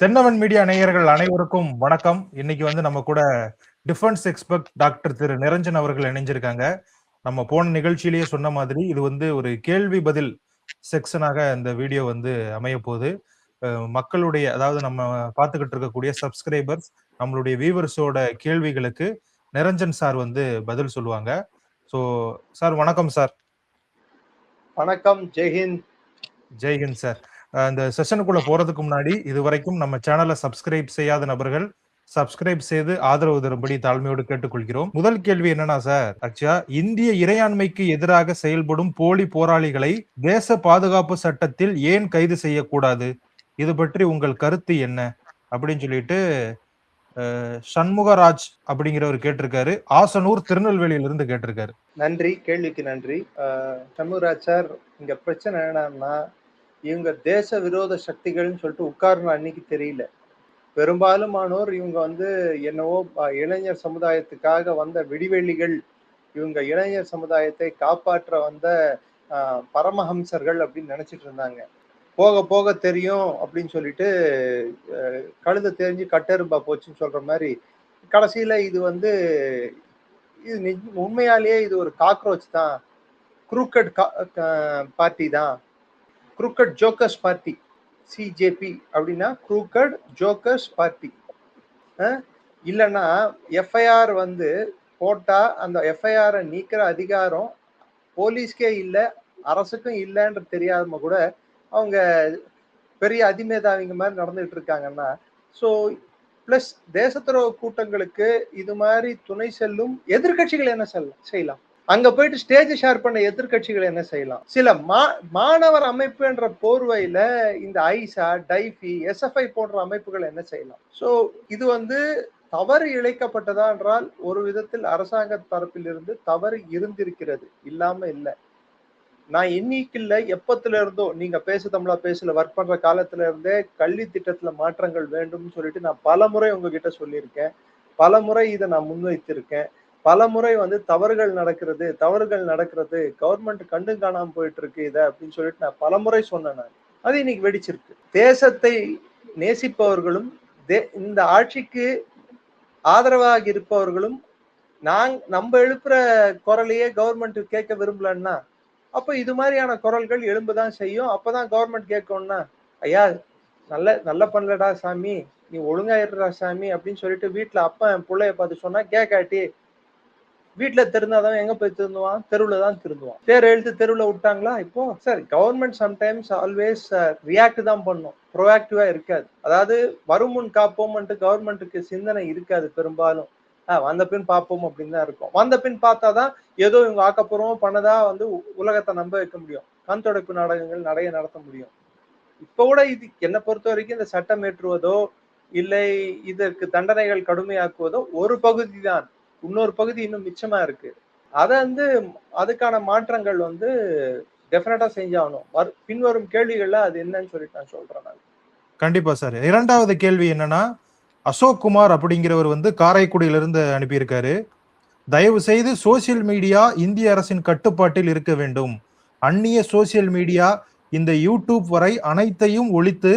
தென்னவன் media நேயர்கள் அனைவருக்கும் வணக்கம். இன்னைக்கு நம்ம கூட டிஃபென்ஸ் எக்ஸ்பர்ட் டாக்டர் திரு நிரஞ்சன் அவர்கள் இணைஞ்சிருக்காங்க. நம்ம போன நிகழ்ச்சியிலேயே சொன்ன மாதிரி இது ஒரு கேள்வி பதில் செக்ஷனாக இந்த வீடியோ அமைய போகுது. மக்களுடைய, அதாவது நம்ம பார்த்துக்கிட்டு இருக்கக்கூடிய சப்ஸ்கிரைபர்ஸ், நம்மளுடைய வியூவர்ஸோட கேள்விகளுக்கு நிரஞ்சன் சார் பதில் சொல்லுவாங்க. ஸோ சார் வணக்கம் சார். வணக்கம், ஜெய்ஹிந்த். ஜெய்ஹிந்த் சார். இந்த செஷனுக்குள்ள போறதுக்கு முன்னாடி இதுவரைக்கும் நம்ம சேனலை சப்ஸ்கிரைப் செய்யாத நபர்கள் சப்ஸ்கிரைப் செய்து ஆதரவு தரும்படி தாழ்மையோடு கேட்டுக்கொள்கிறோம். முதல் கேள்வி என்னன்னா சார், ஆக்சுவலா இந்திய இறையாண்மைக்கு எதிராக செயல்படும் போலி போராளிகளை தேச பாதுகாப்பு சட்டத்தில் ஏன் கைது செய்யக்கூடாது? இது பற்றி உங்கள் கருத்து என்ன அப்படின்னு சொல்லிட்டு சண்முகராஜ் அப்படிங்கிறவர் கேட்டிருக்காரு. ஆசனூர் திருநெல்வேலியிலிருந்து கேட்டிருக்காரு. நன்றி, கேள்விக்கு நன்றி. சண்முகராஜ் சார், இங்க பிரச்சனை என்னன்னா, இவங்க தேச விரோத சக்திகள்னு சொல்லிட்டு உட்கார்ந்து அன்னைக்கு தெரியல. பெரும்பாலுமானோர் இவங்க என்னவோ இளைஞர் சமுதாயத்துக்காக வந்த விடிவெள்ளிகள், இவங்க இளைஞர் சமுதாயத்தை காப்பாற்ற வந்த பரமஹம்சர்கள் அப்படின்னு நினைச்சிட்டு இருந்தாங்க. போக போக தெரியும் அப்படின்னு சொல்லிட்டு கழுத தெரிஞ்சு கட்டெரும்பா போச்சுன்னு சொல்ற மாதிரி கடைசியில இது உண்மையாலேயே இது ஒரு காக்ரோச் தான், குரூக்கட் பார்ட்டி தான், குரூக்கட் ஜோக்கர்ஸ் பார்ட்டி, சிஜேபி அப்படின்னா குரூக்கட் ஜோக்கர்ஸ் பார்ட்டி. இல்லைன்னா எஃப்ஐஆர் போட்டா அந்த எஃப்ஐஆரை நீக்கிற அதிகாரம் போலீஸ்க்கே இல்லை, அரசுக்கும் இல்லைன்ற தெரியாம கூட அவங்க பெரிய அதிமேதாவிங்க மாதிரி நடந்துகிட்டு இருக்காங்கன்னா, ஸோ பிளஸ் தேச துரோக கூட்டங்களுக்கு இது மாதிரி துணை செல்லும் எதிர்கட்சிகள் என்ன செய்யலாம்? அங்க போயிட்டு ஸ்டேஜ் ஷேர் பண்ண எதிர்கட்சிகள் என்ன செய்யலாம்? சில மாணவர் அமைப்பு என்ற போர்வையில இந்த ஐசா, டைஃபி, எஸ்எஃப்ஐ போன்ற அமைப்புகள் என்ன செய்யலாம்? ஸோ இது தவறு இழைக்கப்பட்டதா என்றால் ஒரு விதத்தில் அரசாங்க தரப்பிலிருந்து தவறு இருந்திருக்கிறது, இல்லாம இல்லை. நான் இன்னைக்குள்ள எப்பத்துல இருந்தோ, நீங்க பேசு தமிழா பேசல ஒர்க் பண்ற காலத்துல இருந்தே கல்வி திட்டத்துல மாற்றங்கள் வேண்டும்னு சொல்லிட்டு நான் பல முறை உங்ககிட்ட சொல்லியிருக்கேன். பல முறை இதை நான் முன்வைத்திருக்கேன். பல முறை தவறுகள் நடக்கிறது, கவர்மெண்ட் கண்டு காணாம போயிட்டு இருக்கு இதை அப்படின்னு சொல்லிட்டு நான் பல முறை சொன்னேன். அது இன்னைக்கு வெடிச்சிருக்கு. தேசத்தை நேசிப்பவர்களும் இந்த ஆட்சிக்கு ஆதரவாக இருப்பவர்களும் நம்ம எழுப்புற குரலையே கவர்மெண்ட் கேட்க விரும்பலன்னா, அப்ப இது மாதிரியான குரல்கள் எழும்புதான் செய்யும். அப்பதான் கவர்மெண்ட் கேட்கணும்னா, ஐயா நல்ல பண்ணலடா சாமி, நீ ஒழுங்காயிடுறா சாமி அப்படின்னு சொல்லிட்டு வீட்டுல அப்பா என் பிள்ளைய பார்த்து சொன்னா கேட்காட்டி வீட்டுல திருந்தாதான் எங்க போய் திருந்துவான்? தெருவுல தான் திருந்துவான். பேர் எழுத்து தெருவுல விட்டாங்களா? இப்போ sir government sometimes always react தான் பண்ணும், ப்ரோஆக்டிவா இருக்காது. அதாவது வரும் முன் காப்போம்ட்டு கவர்மெண்ட்டுக்கு சிந்தனை இருக்காது பெரும்பாலும். வந்த பின் பார்ப்போம் அப்படின்னு தான் இருக்கும். வந்த பின் பார்த்தாதான் ஏதோ இவங்க ஆக்கப்பூர்வம் பண்ணதா உலகத்தை நம்ப வைக்க முடியும், கண் தொடப்பு நாடகங்கள் நிறைய நடத்த முடியும். இப்ப கூட இது என்னை பொறுத்த வரைக்கும் இந்த சட்டம் ஏற்றுவதோ இல்லை இதற்கு தண்டனைகள் கடுமையாக்குவதோ ஒரு பகுதி தான், இன்னொரு பகுதி இன்னும் மிச்சமா இருக்கு. அதுக்கான மாற்றங்கள் டெஃபினட்டா செஞ்சாகணும். பின்வரும் கேள்விகள்ல அது என்னன்னு சொல்லிட்டு நான் சொல்றேன். கண்டிப்பா சார். இரண்டாவது கேள்வி என்னன்னா, அசோக் குமார் அப்படிங்கிறவர் காரைக்குடியிலிருந்து அனுப்பியிருக்காரு. தயவு செய்து சோசியல் மீடியா இந்திய அரசின் கட்டுப்பாட்டில் இருக்க வேண்டும். அந்நிய சோசியல் மீடியா இந்த யூடியூப் வரை அனைத்தையும் ஒழித்து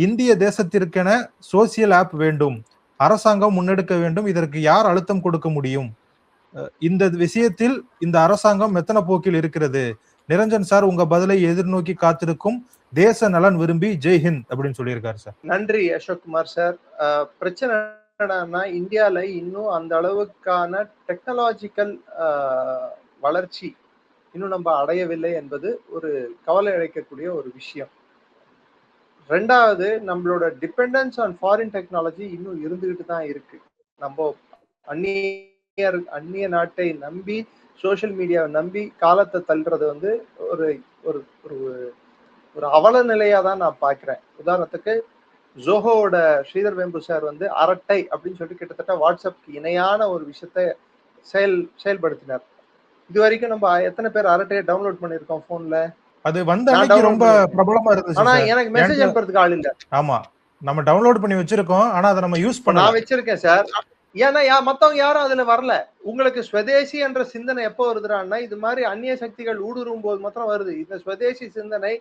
இந்திய தேசத்திற்கென சோசியல் ஆப் வேண்டும், அரசாங்கம் முன்னெடுக்க வேண்டும். இதற்கு யார் அழுத்தம் கொடுக்க முடியும்? இந்த விஷயத்தில் இந்த அரசாங்கம் மெத்தன போக்கில் இருக்கிறது. நிரஞ்சன் சார், உங்க பதிலை எதிர்நோக்கி காத்திருக்கும் தேச நலன் விரும்பி ஜெய்ஹிந்த் அப்படின்னு சொல்லியிருக்காரு சார். நன்றி அசோக் குமார் சார். பிரச்சனை என்னன்னா, இந்தியால இன்னும் அந்த அளவுக்கான டெக்னாலஜிக்கல் வளர்ச்சி இன்னும் நம்ம அடையவில்லை என்பது ஒரு கவலை அளிக்கக்கூடிய ஒரு விஷயம். ரெண்டாவது, நம்மளோட டிபெண்டன்ஸ் ஆன் ஃபாரின் டெக்னாலஜி இன்னும் இருந்துகிட்டு தான் இருக்கு. நம்ம அந்நிய நாட்டை நம்பி, சோசியல் மீடியாவை நம்பி காலத்தை தள்ளுறது ஒரு ஒரு ஒரு அவல நிலையா தான் நான் பார்க்கிறேன். உதாரணத்துக்கு ஜோஹோட ஸ்ரீதர் வேம்பு சார் அரட்டை அப்படின்னு சொல்லிட்டு கிட்டத்தட்ட வாட்ஸ்அப்க்கு இணையான ஒரு விஷயத்த செயல்படுத்தினார். இது வரைக்கும் நம்ம எத்தனை பேர் அரட்டையை டவுன்லோட் பண்ணிருக்கோம் போன்ல? அது ரொம்ப பிரபலமா இருந்துச்சு. ஆனா எனக்கு மெசேஜ் அனுப்புறதுக்கு ஆள் இல்ல. ஆமா, நம்ம டவுன்லோட் பண்ணி வச்சிருக்கோம், ஆனா அதை நம்ம யூஸ் பண்ண. நான் வச்சிருக்கேன் சார். ஏன்னா மத்தவங்க யாரும் அதுல வரல. உங்களுக்கு ஸ்வதேசி என்ற சிந்தனை எப்போ வருதுன்னா, இது மாதிரி அந்நிய சக்திகள் ஊடுருவும் போது மாத்திரம் வருது. இந்த ஸ்வதேசி சிந்தனை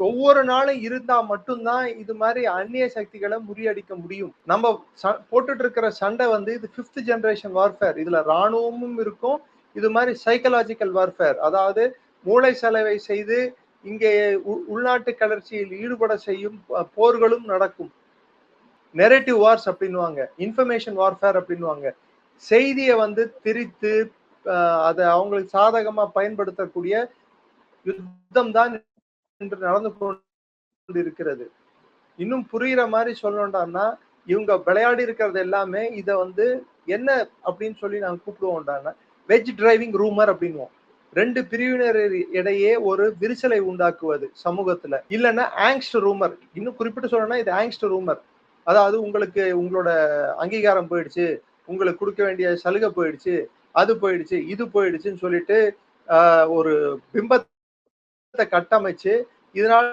ஒவ்வொரு நாளும் இருந்தா மட்டும்தான் இது மாதிரி அந்நிய சக்திகளை முறியடிக்க முடியும். நம்ம போட்டுட்டு இருக்கிற சண்டை வந்து இது 5th ஜெனரேஷன் வார்ஃபேர். இதுல ராணுவமும் இருக்கும், இது மாதிரி சைக்கலாஜிக்கல் வார்ஃபேர், அதாவது மூளை செலவை செய்து இங்கே உள்நாட்டு கிளர்ச்சியில் ஈடுபட செய்யும் போர்களும் நடக்கும். நெரேட்டிவ் வார்ஸ் அப்படின்னுவாங்க, இன்ஃபர்மேஷன் வார்ஃபேர் அப்படின்னுவாங்க. செய்தியை வந்து திரித்து அதை அவங்களுக்கு சாதகமா பயன்படுத்தக்கூடிய யுத்தம் தான் என்று நடந்து கொண்டிருக்கிறது. இன்னும் புரியுற மாதிரி சொல்லணும்டான்னா, இவங்க விளையாடி இருக்கிறது எல்லாமே இதை வந்து என்ன அப்படின்னு சொல்லி நாங்க கூப்பிடுவோம்டான்னா வெஜ் டிரைவிங் ரூமர் அப்படின்வோம். 2 பிரிவினர் இடையே ஒரு விரிசலை உண்டாக்குவது சமூகத்துல, இல்லைன்னா ஆங்ஸ்ட் ரூமர். இன்னும் குறிப்பிட்டு சொல்லணும்னா இது ஆங்ஸ்ட் ரூமர். அதாவது உங்களுக்கு உங்களோட அங்கீகாரம் போயிடுச்சு, உங்களுக்கு கொடுக்க வேண்டிய சலுகை போயிடுச்சு, அது போயிடுச்சு, இது போயிடுச்சுன்னு சொல்லிட்டு ஒரு பிம்பத்தை கட்டமைச்சு இதனால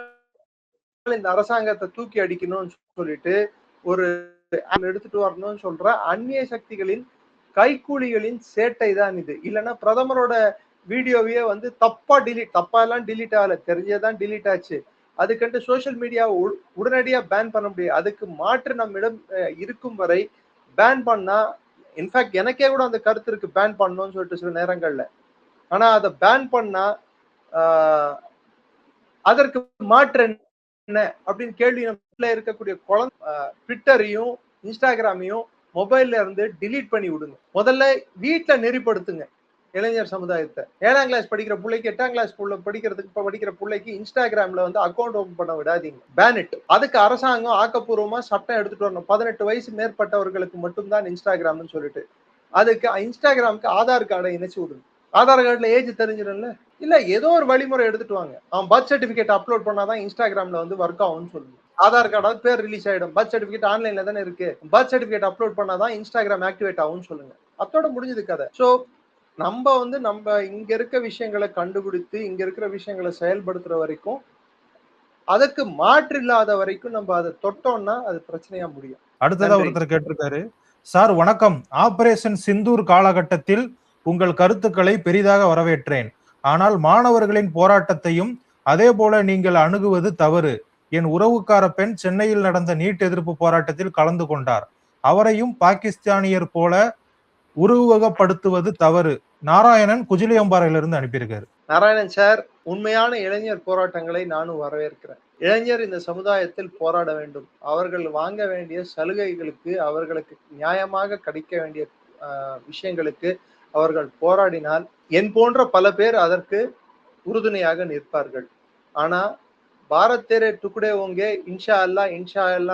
இந்த அரசாங்கத்தை தூக்கி அடிக்கணும்னு சொல்லிட்டு ஒரு எடுத்துட்டு வரணும்னு சொல்ற அந்நிய சக்திகளின் கைக்கூலிகளின் சேட்டை தான் இது. இல்லைன்னா பிரதமரோட வீடியோவையே வந்து தப்பா எல்லாம் டிலீட் ஆகல, தெரிஞ்சதான் டிலீட் ஆச்சு. அதுக்கண்டு சோசியல் மீடியாவை உடனடியா பேன் பண்ண முடியாது. அதுக்கு மாற்று நம்மிடம் இருக்கும் வரை பேன் பண்ணா, இன்ஃபேக்ட் எனக்கே கூட அந்த கருத்து இருக்கு பேன் பண்ணணும்னு சொல்லிட்டு சில நேரங்கள்ல. ஆனா அதை பேன் பண்ணா அதற்கு மாற்று என்ன அப்படின்னு கேள்வி நம்ம இருக்கக்கூடிய குழந்தை ட்விட்டரையும் இன்ஸ்டாகிராமையும் மொபைல்ல இருந்து டிலீட் பண்ணி விடுங்க. முதல்ல வீட்டுல நெறிப்படுத்துங்க இளைஞர் சமுதாயத்தை. 7ஆம் கிளாஸ் படிக்கிற பிள்ளைக்கு 8ஆம் கிளாஸ் படிக்கிற பிள்ளைக்கு இன்ஸ்டாகிராம்ல வந்து அக்கௌண்ட் ஓபன் பண்ண விடாதீங்க, பேன் இட். அதுக்கு அரசாங்கம் ஆக்கப்பூர்வமா சட்டம் எடுத்துட்டு வரணும். 18 வயசு மேற்பட்டவர்களுக்கு மட்டும்தான் இன்ஸ்டாகிராம்னு சொல்லிட்டு அதுக்கு இன்ஸ்டாகிராமுக்கு ஆதார் கார்டை இணைச்சு விடுங்க. ஆதார் கார்டுல ஏஜ் தெரிஞ்சிடும்ல. இல்ல ஏதோ ஒரு வழிமுறை எடுத்துட்டு வாங்க. அவன் பர்த் சர்டிபிகேட் அப்லோட் பண்ணாதான் இன்ஸ்டாகிராம்ல வந்து ஒர்க் ஆகும்னு சொல்லுங்க. ஆதார் கார்டாவது பேர் ரிலீஸ் ஆயிடும், பர்த் சர்டிபிகேட் ஆன்லைன்ல தானே இருக்கு, பர்த் சர்டிபிகேட் அப்லோட் பண்ணாதான் இன்ஸ்டாகிராம் ஆக்டிவேட் ஆகும்னு சொல்லுங்க. அதோட முடிஞ்சது கதை. சோ நம்ம இங்க இருக்க விஷயங்களை கண்டுபிடித்து இங்க இருக்கிற விஷயங்களை செயல்படுத்துற வரைக்கும், அதுக்கு மாற்று இல்லாத வரைக்கும் நம்ம அதை தொட்டோம்னா அது பிரச்சனையா முடியும். அடுத்ததா ஒருத்தர் கேட்டிருக்காரு, சார் வணக்கம், ஆபரேஷன் சிந்தூர் காலகட்டத்தில் உங்கள் கருத்துக்களை பெரிதாக வரவேற்றேன். ஆனால் மாணவர்களின் போராட்டத்தையும் அதே போல நீங்கள் அணுகுவது தவறு. என் உறவுக்கார பெண் சென்னையில் நடந்த நீட் எதிர்ப்பு போராட்டத்தில் கலந்து கொண்டார். அவரையும் பாகிஸ்தானியர் போல உருவகப்படுத்துவது தவறு. நாராயணன் குஜிலியம்பாறையிலிருந்து அனுப்பியிருக்காரு. நாராயணன் சார், உண்மையான இளைஞர் போராட்டங்களை நானும் வரவேற்கிறேன். இளைஞர் இந்த சமுதாயத்தில் போராட வேண்டும். அவர்கள் வாங்க வேண்டிய சலுகைகளுக்கு, அவர்களுக்கு நியாயமாக கிடைக்க வேண்டிய விஷயங்களுக்கு அவர்கள் போராடினால் என் போன்ற பல பேர் அதற்கு உறுதுணையாக நிற்பார்கள். ஆனா பாரத் தேரே டுக்குடே ஓங்கே, இன்ஷா அல்லா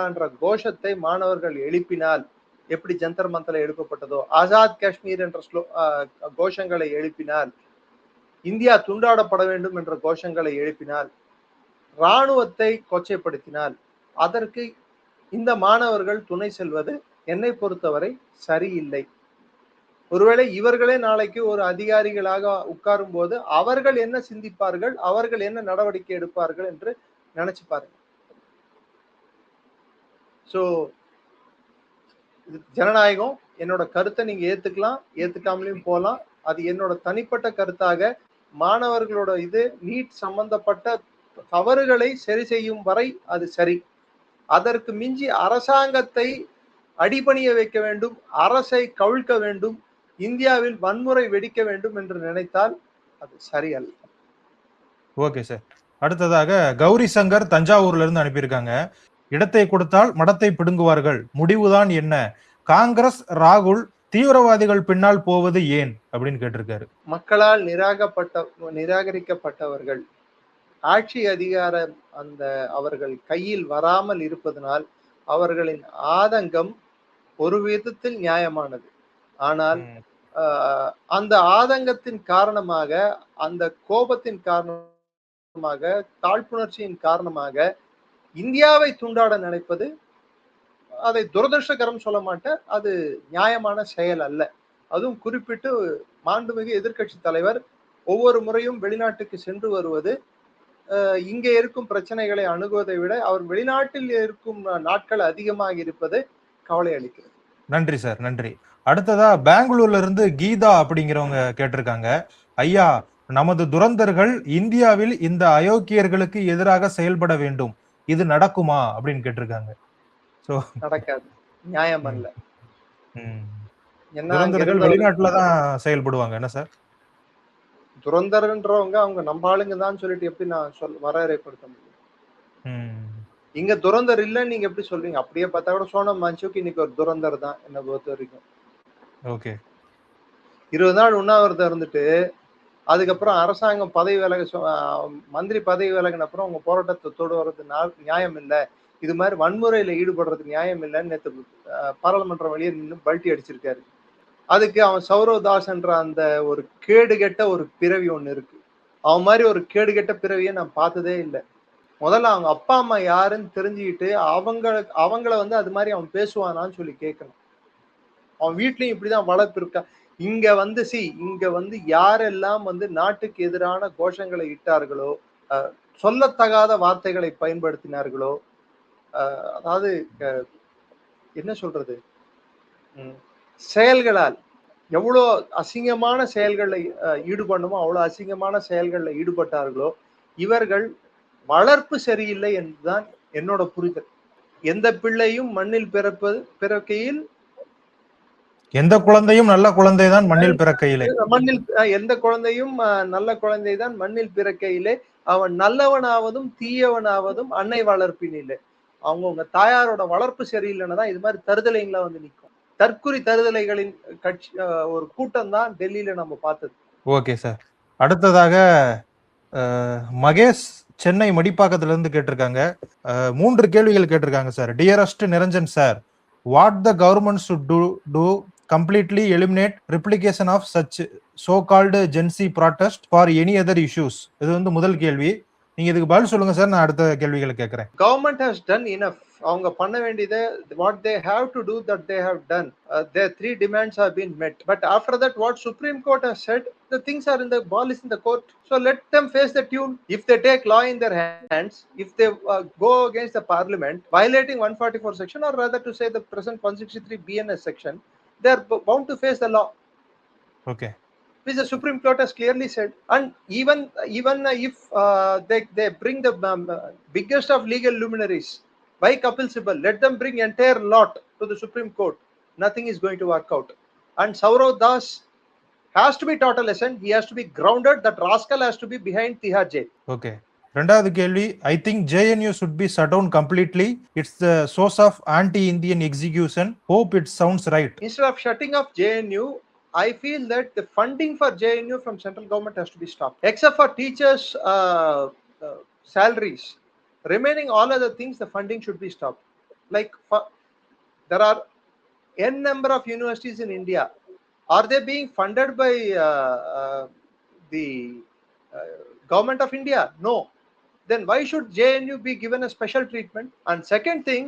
என்ற கோஷத்தை மாணவர்கள் எழுப்பினால், எப்படி ஜந்தர் மந்தல எழுப்பப்பட்டதோ, ஆசாத் காஷ்மீர் என்ற கோஷங்களை எழுப்பினால், இந்தியா துண்டாடப்பட வேண்டும் என்ற கோஷங்களை எழுப்பினால், இராணுவத்தை கொச்சைப்படுத்தினால், அதற்கு இந்த மாணவர்கள் துணை செல்வது என்னை பொறுத்தவரை சரியில்லை. ஒருவேளை இவர்களே நாளைக்கு ஒரு அதிகாரிகளாக உட்காரும் போது அவர்கள் என்ன சிந்திப்பார்கள், அவர்கள் என்ன நடவடிக்கை எடுப்பார்கள் என்று நினைச்சு பாருங்க. சோ ஜனநாயகம், என்னோட கருத்தை நீங்க ஏத்துக்கலாம், ஏத்துக்காமலையும் போலாம். அது என்னோட தனிப்பட்ட கருத்தாக. மாணவர்களோட இது நீட் சம்பந்தப்பட்ட தவறுகளை சரி செய்யும் வரை அது சரி. அதற்கு மிஞ்சி அரசாங்கத்தை அடிபணிய வைக்க வேண்டும், அரசை கவிழ்க்க வேண்டும், இந்தியாவில் வன்முறை வெடிக்க வேண்டும் என்று நினைத்தால் அது சரியல்ல. Okay sir. அடுத்ததாக கௌரி சங்கர் தஞ்சாவூர்ல இருந்து அனுப்பியிருக்காங்க. இடத்தை கொடுத்தால் மடத்தை பிடுங்குவார்கள், முடிவுதான் என்ன? காங்கிரஸ் ராகுல் தீவிரவாதிகள் பின்னால் போவது ஏன் அப்படின்னு கேட்டிருக்காரு. மக்களால் நிராகரிக்கப்பட்டவர்கள் ஆட்சி அதிகாரம் அவர்கள் கையில் வராமல் இருப்பதனால் அவர்களின் ஆதங்கம் ஒரு விதத்தில் நியாயமானது. ஆனால் அந்த ஆதங்கத்தின் காரணமாக, அந்த கோபத்தின் காரணமாக, காழ்ப்புணர்ச்சியின் காரணமாக இந்தியாவை துண்டாட நினைப்பது, அதை துரதிருஷ்டகரம் சொல்ல மாட்டேன், அது நியாயமான செயல் அல்ல. அதுவும் குறிப்பிட்டு மாண்புமிகு எதிர்கட்சி தலைவர் ஒவ்வொரு முறையும் வெளிநாட்டுக்கு சென்று வருவது, இங்கே இருக்கும் பிரச்சனைகளை அணுகுவதை விட அவர் வெளிநாட்டில் இருக்கும் நாட்கள் அதிகமாக இருப்பது கவலை அளிக்கிறது. நன்றி சார், நன்றி. அடுத்ததா பெங்களூர்ல இருந்து கீதா அப்படிங்கிறவங்க கேட்டிருக்காங்க, ஐயா நமது துரந்தர்கள் இந்தியாவில் இந்த அயோக்கியர்களுக்கு எதிராக செயல்பட வேண்டும், இது நடக்குமா அப்படின்னு கேட்டிருக்காங்க. சோ நடக்காது, நியாயம் அல்ல. என்ன அங்க துரந்தர்கள் இருந்த வெளிநாட்டுலதான் செயல்படுவாங்க என்ன சார்? துரந்தர்ன்றவங்க அவங்க நம்ம ஆளுங்க தான் சொல்லிட்டு எப்படி நான் வரையறைப்படுத்த முடியும்? இங்க துரந்தர் இல்லன்னு நீங்க எப்படி சொல்றீங்க? அப்படியே பார்த்தா கூட சோனம் மான்சுக்கு இன்னைக்கு ஒரு துரந்தர் தான் என்ன பொறுத்த வரைக்கும். ஓகே. 20 நாள் உண்ணாவிரதம் இருந்துட்டு அதுக்கப்புறம் அரசாங்கம் பதவி மந்திரி பதவி விலகின அப்புறம் உங்க போராட்டத்தை தொடு வர்றது நியாயம் இல்லை, இது மாதிரி வன்முறையில ஈடுபடுறது நியாயம் இல்லைன்னு நேற்று பாராளுமன்றம் வெளியே நின்று பல்ட்டி அடிச்சிருக்காரு. அதுக்கு அவன் சௌரவ் தாஸ் என்ற அந்த ஒரு கேடுகெட்ட ஒரு பிறவி ஒண்ணு இருக்கு. அவன் மாதிரி ஒரு கேடுகெட்ட பிறவியை நான் பார்த்ததே இல்லை. முதல்ல அவங்க அப்பா அம்மா யாருன்னு தெரிஞ்சுக்கிட்டு அவங்கள வந்து அது மாதிரி அவன் பேசுவானான்னு சொல்லி கேட்கணும். அவன் வீட்லயும் இப்படிதான் வளர்ப்பு இருக்கா. இங்க வந்து யாரெல்லாம் வந்து நாட்டுக்கு எதிரான கோஷங்களை இட்டார்களோ, சொல்லத்தகாத வார்த்தைகளை பயன்படுத்தினார்களோ, அதாவது என்ன சொல்றது, செயல்களால் எவ்வளோ அசிங்கமான செயல்களில் ஈடுபடணுமோ அவ்வளோ அசிங்கமான செயல்களில் ஈடுபட்டார்களோ, இவர்கள் வளர்ப்பு சரியில்லை என்றுதான் என்னோட புரிதல். எந்த பிள்ளையும் மண்ணில் பிறக்கையில் எந்த குழந்தையும் நல்ல குழந்தைதான் மண்ணில் பிறக்கையிலே, எந்த குழந்தையும் நல்ல குழந்தைதான் மண்ணில் பிறக்கையிலே, அவன் நல்லவனாவதும் தீயவனாவதும் அன்னை வளர்ப்பினிலே. அவங்கவுங்க தாயாரோட வளர்ப்பு சரியில்லைன்னு தான் இது மாதிரி தருதலைங்களா வந்து நிற்கும். தற்குறி தருதலைகளின் கட்சி ஒரு கூட்டம் தான் டெல்லியில நம்ம பார்த்தது. Okay sir. அடுத்ததாக மகேஷ் சென்னை மடிப்பாக்கத்துல இருந்து கேட்டிருக்காங்க. 3 கேள்விகள் கேட்டிருக்காங்க sir. Dearest Niranjan sir, what the government should do completely eliminate replication of such so-called Gen Z protest for any other issues? இது வந்து முதல் கேள்வி. நீங்க இதுக்கு பதில் சொல்லுங்க சார், நான் அடுத்த கேள்விகளை கேட்கிறேன். Government has done enough. அவங்க பண்ண வேண்டியது what they have to do that they have done. Their 3 demands have been met. But after that, what Supreme Court has said, the things are in the ball is in the court. So let them face the tune. If they take law in their hands, if they go against the parliament, violating 144 section, or rather to say the present 163 BNS section, they are bound to face the law. Okay. Which the Supreme Court has clearly said. And even if they bring the biggest of legal luminaries, by Kapil Sibal, let them bring entire lot to the Supreme Court, nothing is going to work out. And Saurav Das has to be taught a lesson. He has to be grounded. That rascal has to be behind Tihar jail. Okay. ரெண்டாவது கேள்வி, I think JNU should be shut down completely. It's the source of anti-Indian execution. Hope it sounds right. Instead of shutting off JNU, I feel that the funding for JNU from central government has to be stopped. Except for teachers' salaries, remaining all other things, the funding should be stopped. Like there are n number of universities in India. Are they being funded by the government of India? No. Then why should JNU be given a special treatment? And second thing,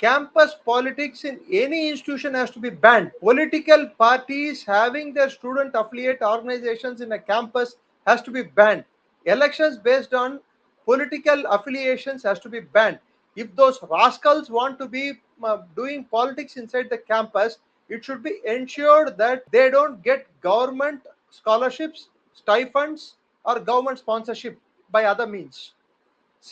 campus politics in any institution has to be banned. Political parties having their student affiliate organizations in a campus has to be banned. Elections based on political affiliations has to be banned. If those rascals want to be doing politics inside the campus, it should be ensured that they don't get government scholarships, stipends, or government sponsorship by other means.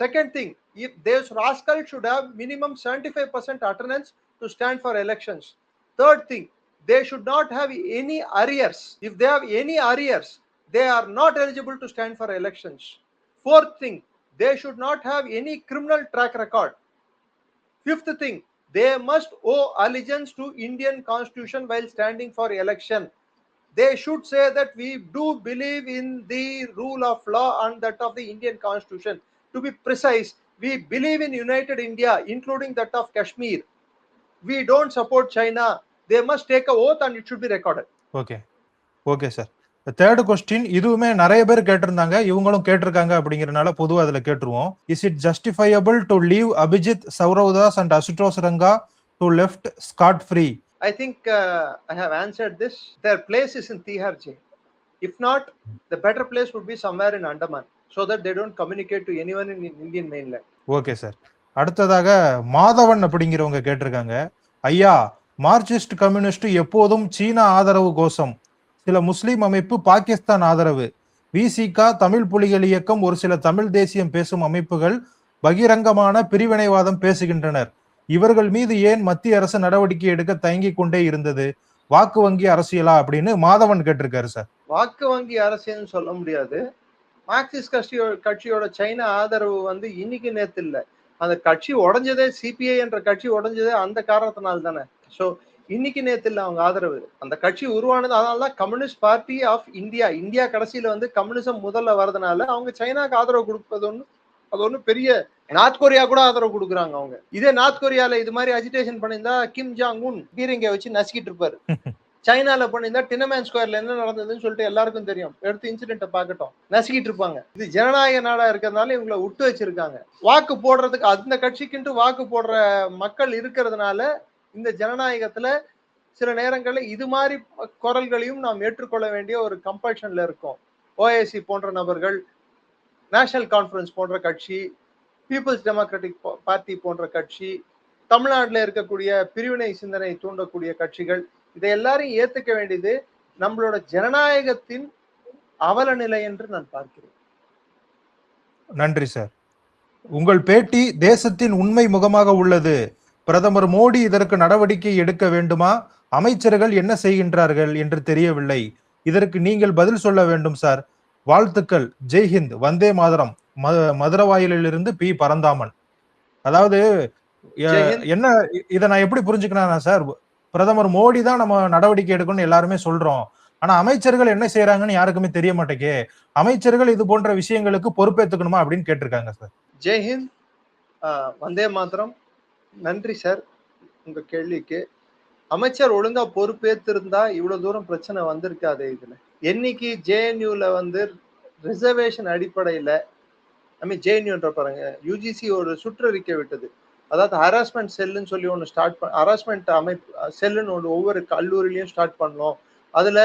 Second thing, if those rascals should have minimum 75% attendance to stand for elections. Third thing, they should not have any arrears. If they have any arrears, they are not eligible to stand for elections. Fourth thing, they should not have any criminal track record. Fifth thing, they must owe allegiance to Indian Constitution while standing for election. They should say that we do believe in the rule of law and that of the Indian Constitution. To be precise, we believe in United India, including that of Kashmir. We don't support China. They must take an oath and it should be recorded. Okay sir. Third question, இதுவுமே நிறைய பேர் கேட்டிருந்தாங்க, இவங்களும் கேட்டிருக்காங்க அப்படிங்கறனால பொதுவா அதுல கேட்டுருவோம். Is it justifiable to leave Abhijit, Saurav Das and Ashutosh Ranga to left scot free? I think I have answered this. Their place is in Tihar jail. If not, the better place would be somewhere in Andaman, so that they don't communicate to anyone in Indian mainland. Okay sir. அடுத்ததாக மாதவன் அப்படிங்கிறவங்க கேட்டிருக்காங்க, ஐயா, Marxist communist எப்போதும் சீனா ஆதரவு கோஷம், சில முஸ்லிம் அமைப்பு பாகிஸ்தான் ஆதரவு, விசிக, தமிழ் புலிகள் இயக்கம், ஒரு சில தமிழ் தேசியம் பேசும் அமைப்புகள் பகிரங்கமான பிரிவினைவாதம் பேசுகின்றனர். இவர்கள் மீது ஏன் மத்திய அரசு நடவடிக்கை எடுக்க தயங்கிக் கொண்டே இருந்தது? வாக்கு வங்கி அரசியலா அப்படின்னு மாதவன் கேட்டிருக்காரு சார். வாக்கு வங்கி அரசியல்னு சொல்ல முடியாது. மார்க்சிஸ்ட் கட்சியோட சைனா ஆதரவு வந்து இன்னைக்கு நேத்து இல்ல. அந்த கட்சி உடைஞ்சதே, சிபிஐ என்ற கட்சி உடைஞ்சதே அந்த காரணத்தினால தானே. சோ இன்னைக்கு நேத்து இல்ல அவங்க ஆதரவு. அந்த கட்சி உருவானது அதனாலதான் Communist Party of India. India கடைசியில வந்து கம்யூனிசம் முதல்ல வரதுனால அவங்க சைனாக்கு ஆதரவு கொடுப்பது அது ஒண்ணு பெரிய. நார்த் கொரியா கூட ஆதரவு கொடுக்குறாங்க அவங்க. இதே நார்த் கொரியால இது மாதிரி அஜிடேஷன் பண்ணியிருந்தா கிம் ஜாங் உன் பீரங்க வச்சு நசுக்கிட்டு இருப்பாரு. சைனால பண்ணியிருந்தா டினமேன் ஸ்கொயர்ல என்ன நடந்ததுன்னு சொல்லிட்டு எல்லாருக்கும் தெரியும். எடுத்து இன்சிடென்ட்டை பார்க்கட்டும், நசுக்கிட்டு இருப்பாங்க. இது ஜனநாயக நாடா இருக்கிறதுனால இவங்களை விட்டு வச்சிருக்காங்க. வாக்கு போடுறதுக்கு அந்த கட்சிக்குன்ட்டு வாக்கு போடுற மக்கள் இருக்கிறதுனால இந்த ஜனநாயகத்துல சில நேரங்களில் இது மாதிரி குரல்களையும் நாம் ஏற்றுக்கொள்ள வேண்டிய ஒரு கம்பல்ஷன்ல இருக்கும். ஓஏசி போன்ற நபர்கள், நேஷனல் கான்ஃபரன்ஸ் போன்ற கட்சி, பீப்புள்ஸ் டெமோக்ராட்டிக் பார்ட்டி போன்ற கட்சி, தமிழ்நாட்டில் இருக்கக்கூடிய பிரிவினை சிந்தனை தூண்டக்கூடிய கட்சிகள், இதை எல்லாரையும் ஏத்துக்க வேண்டியது நம்மளோட ஜனநாயகத்தின் அவல நிலை என்று நான் பார்க்கிறேன். நன்றி சார். உங்கள் பேட்டி தேசத்தின் உண்மை முகமாக உள்ளது. பிரதமர் மோடி இதற்கு நடவடிக்கை எடுக்க வேண்டுமா? அமைச்சர்கள் என்ன செய்கின்றார்கள் என்று தெரியவில்லை. இதற்கு நீங்கள் பதில் சொல்ல வேண்டும் சார். வாழ்த்துக்கள். ஜெய்ஹிந்த். வந்தே மாதரம். மதுரவாயிலிருந்து பி பரந்தாமன். அதாவது என்ன, இதை நான் எப்படி புரிஞ்சுக்கணும் சார்? பிரதமர் மோடி தான் நம்ம நடவடிக்கை எடுக்கணும்னு எல்லாருமே சொல்றோம். ஆனா அமைச்சர்கள் என்ன செய்யறாங்கன்னு யாருக்குமே தெரிய மாட்டேங்க. அமைச்சர்கள் இது போன்ற விஷயங்களுக்கு பொறுப்பேற்றுக்கணுமா அப்படின்னு கேட்டிருக்காங்க சார். ஜெய்ஹிந்த். வந்தே மாதரம். நன்றி சார் உங்க கேள்விக்கு. அமைச்சர் ஒழுங்கா பொறுப்பேற்றிருந்தா இவ்வளவு தூரம் பிரச்சனை வந்திருக்காது. இதுல என்னைக்கு ஜேஎன்யூல வந்து ரிசர்வேஷன் அடிப்படையில ஜேஎன்யூன்ற பாருங்க, யுஜிசி ஒரு சுற்றறிக்கை விட்டது. அதாவது ஹராஸ்மெண்ட் செல்லுன்னு சொல்லி ஒன்று ஸ்டார்ட் ஹராஸ்மெண்ட் அமைப்பு செல்லுன்னு ஒன்று ஒவ்வொரு கல்லூரிலையும் ஸ்டார்ட் பண்ணோம். அதுல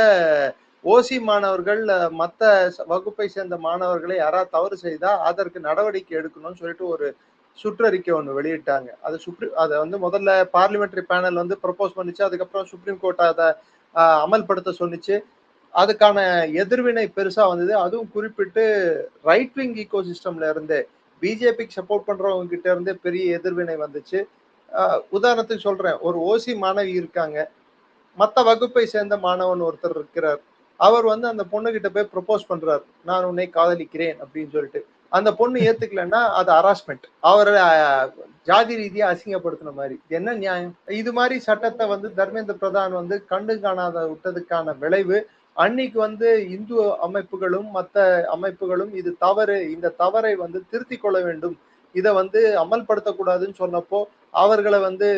ஓசி மாணவர்கள் மற்ற வகுப்பை சேர்ந்த மாணவர்களை யாராவது தவறு செய்தா அதற்கு நடவடிக்கை எடுக்கணும்னு சொல்லிட்டு ஒரு சுற்றறிக்கை ஒன்று வெளியிட்டாங்க. அதை வந்து முதல்ல பார்லிமெண்டரி பேனல் வந்து ப்ரப்போஸ் பண்ணிச்சு. அதுக்கப்புறம் சுப்ரீம் கோர்ட் அதை அமல்படுத்த சொன்னிச்சு. அதுக்கான எதிர்வினை பெருசா வந்தது. அதுவும் குறிப்பிட்டு ரைட் விங் ஈகோ சிஸ்டம்ல இருந்து பிஜேபிக்கு சப்போர்ட் பண்றவங்க கிட்ட இருந்து பெரிய எதிர்வினை வந்துச்சு. உதாரணத்துக்கு சொல்றேன், ஒரு ஓசி மாணவி இருக்காங்க, மற்ற வகுப்பை சேர்ந்த மாணவன் ஒருத்தர் இருக்கிறார். அவர் வந்து அந்த பொண்ணு கிட்ட போய் ப்ரப்போஸ் பண்றாரு, நான் உன்னை காதலிக்கிறேன் அப்படின்னு சொல்லிட்டு. அந்த பொண்ணு ஏத்துக்கலன்னா அது ஹராஸ்மெண்ட். அவரை ஜாதி ரீதியா அசிங்கப்படுத்தின மாதிரி. என்ன நியாயம்? இது மாதிரி சட்டத்தை வந்து தர்மேந்திர பிரதான் வந்து கண்டு காணாத விட்டதுக்கான விளைவு அன்னைக்கு வந்து இந்து அமைப்புகளும் மற்ற அமைப்புகளும் இது தவறு, இந்த தவறை வந்து திருத்திக் கொள்ள வேண்டும், இதை வந்து அமல்படுத்தக்கூடாதுன்னு சொன்னப்போ அவர்களை வந்து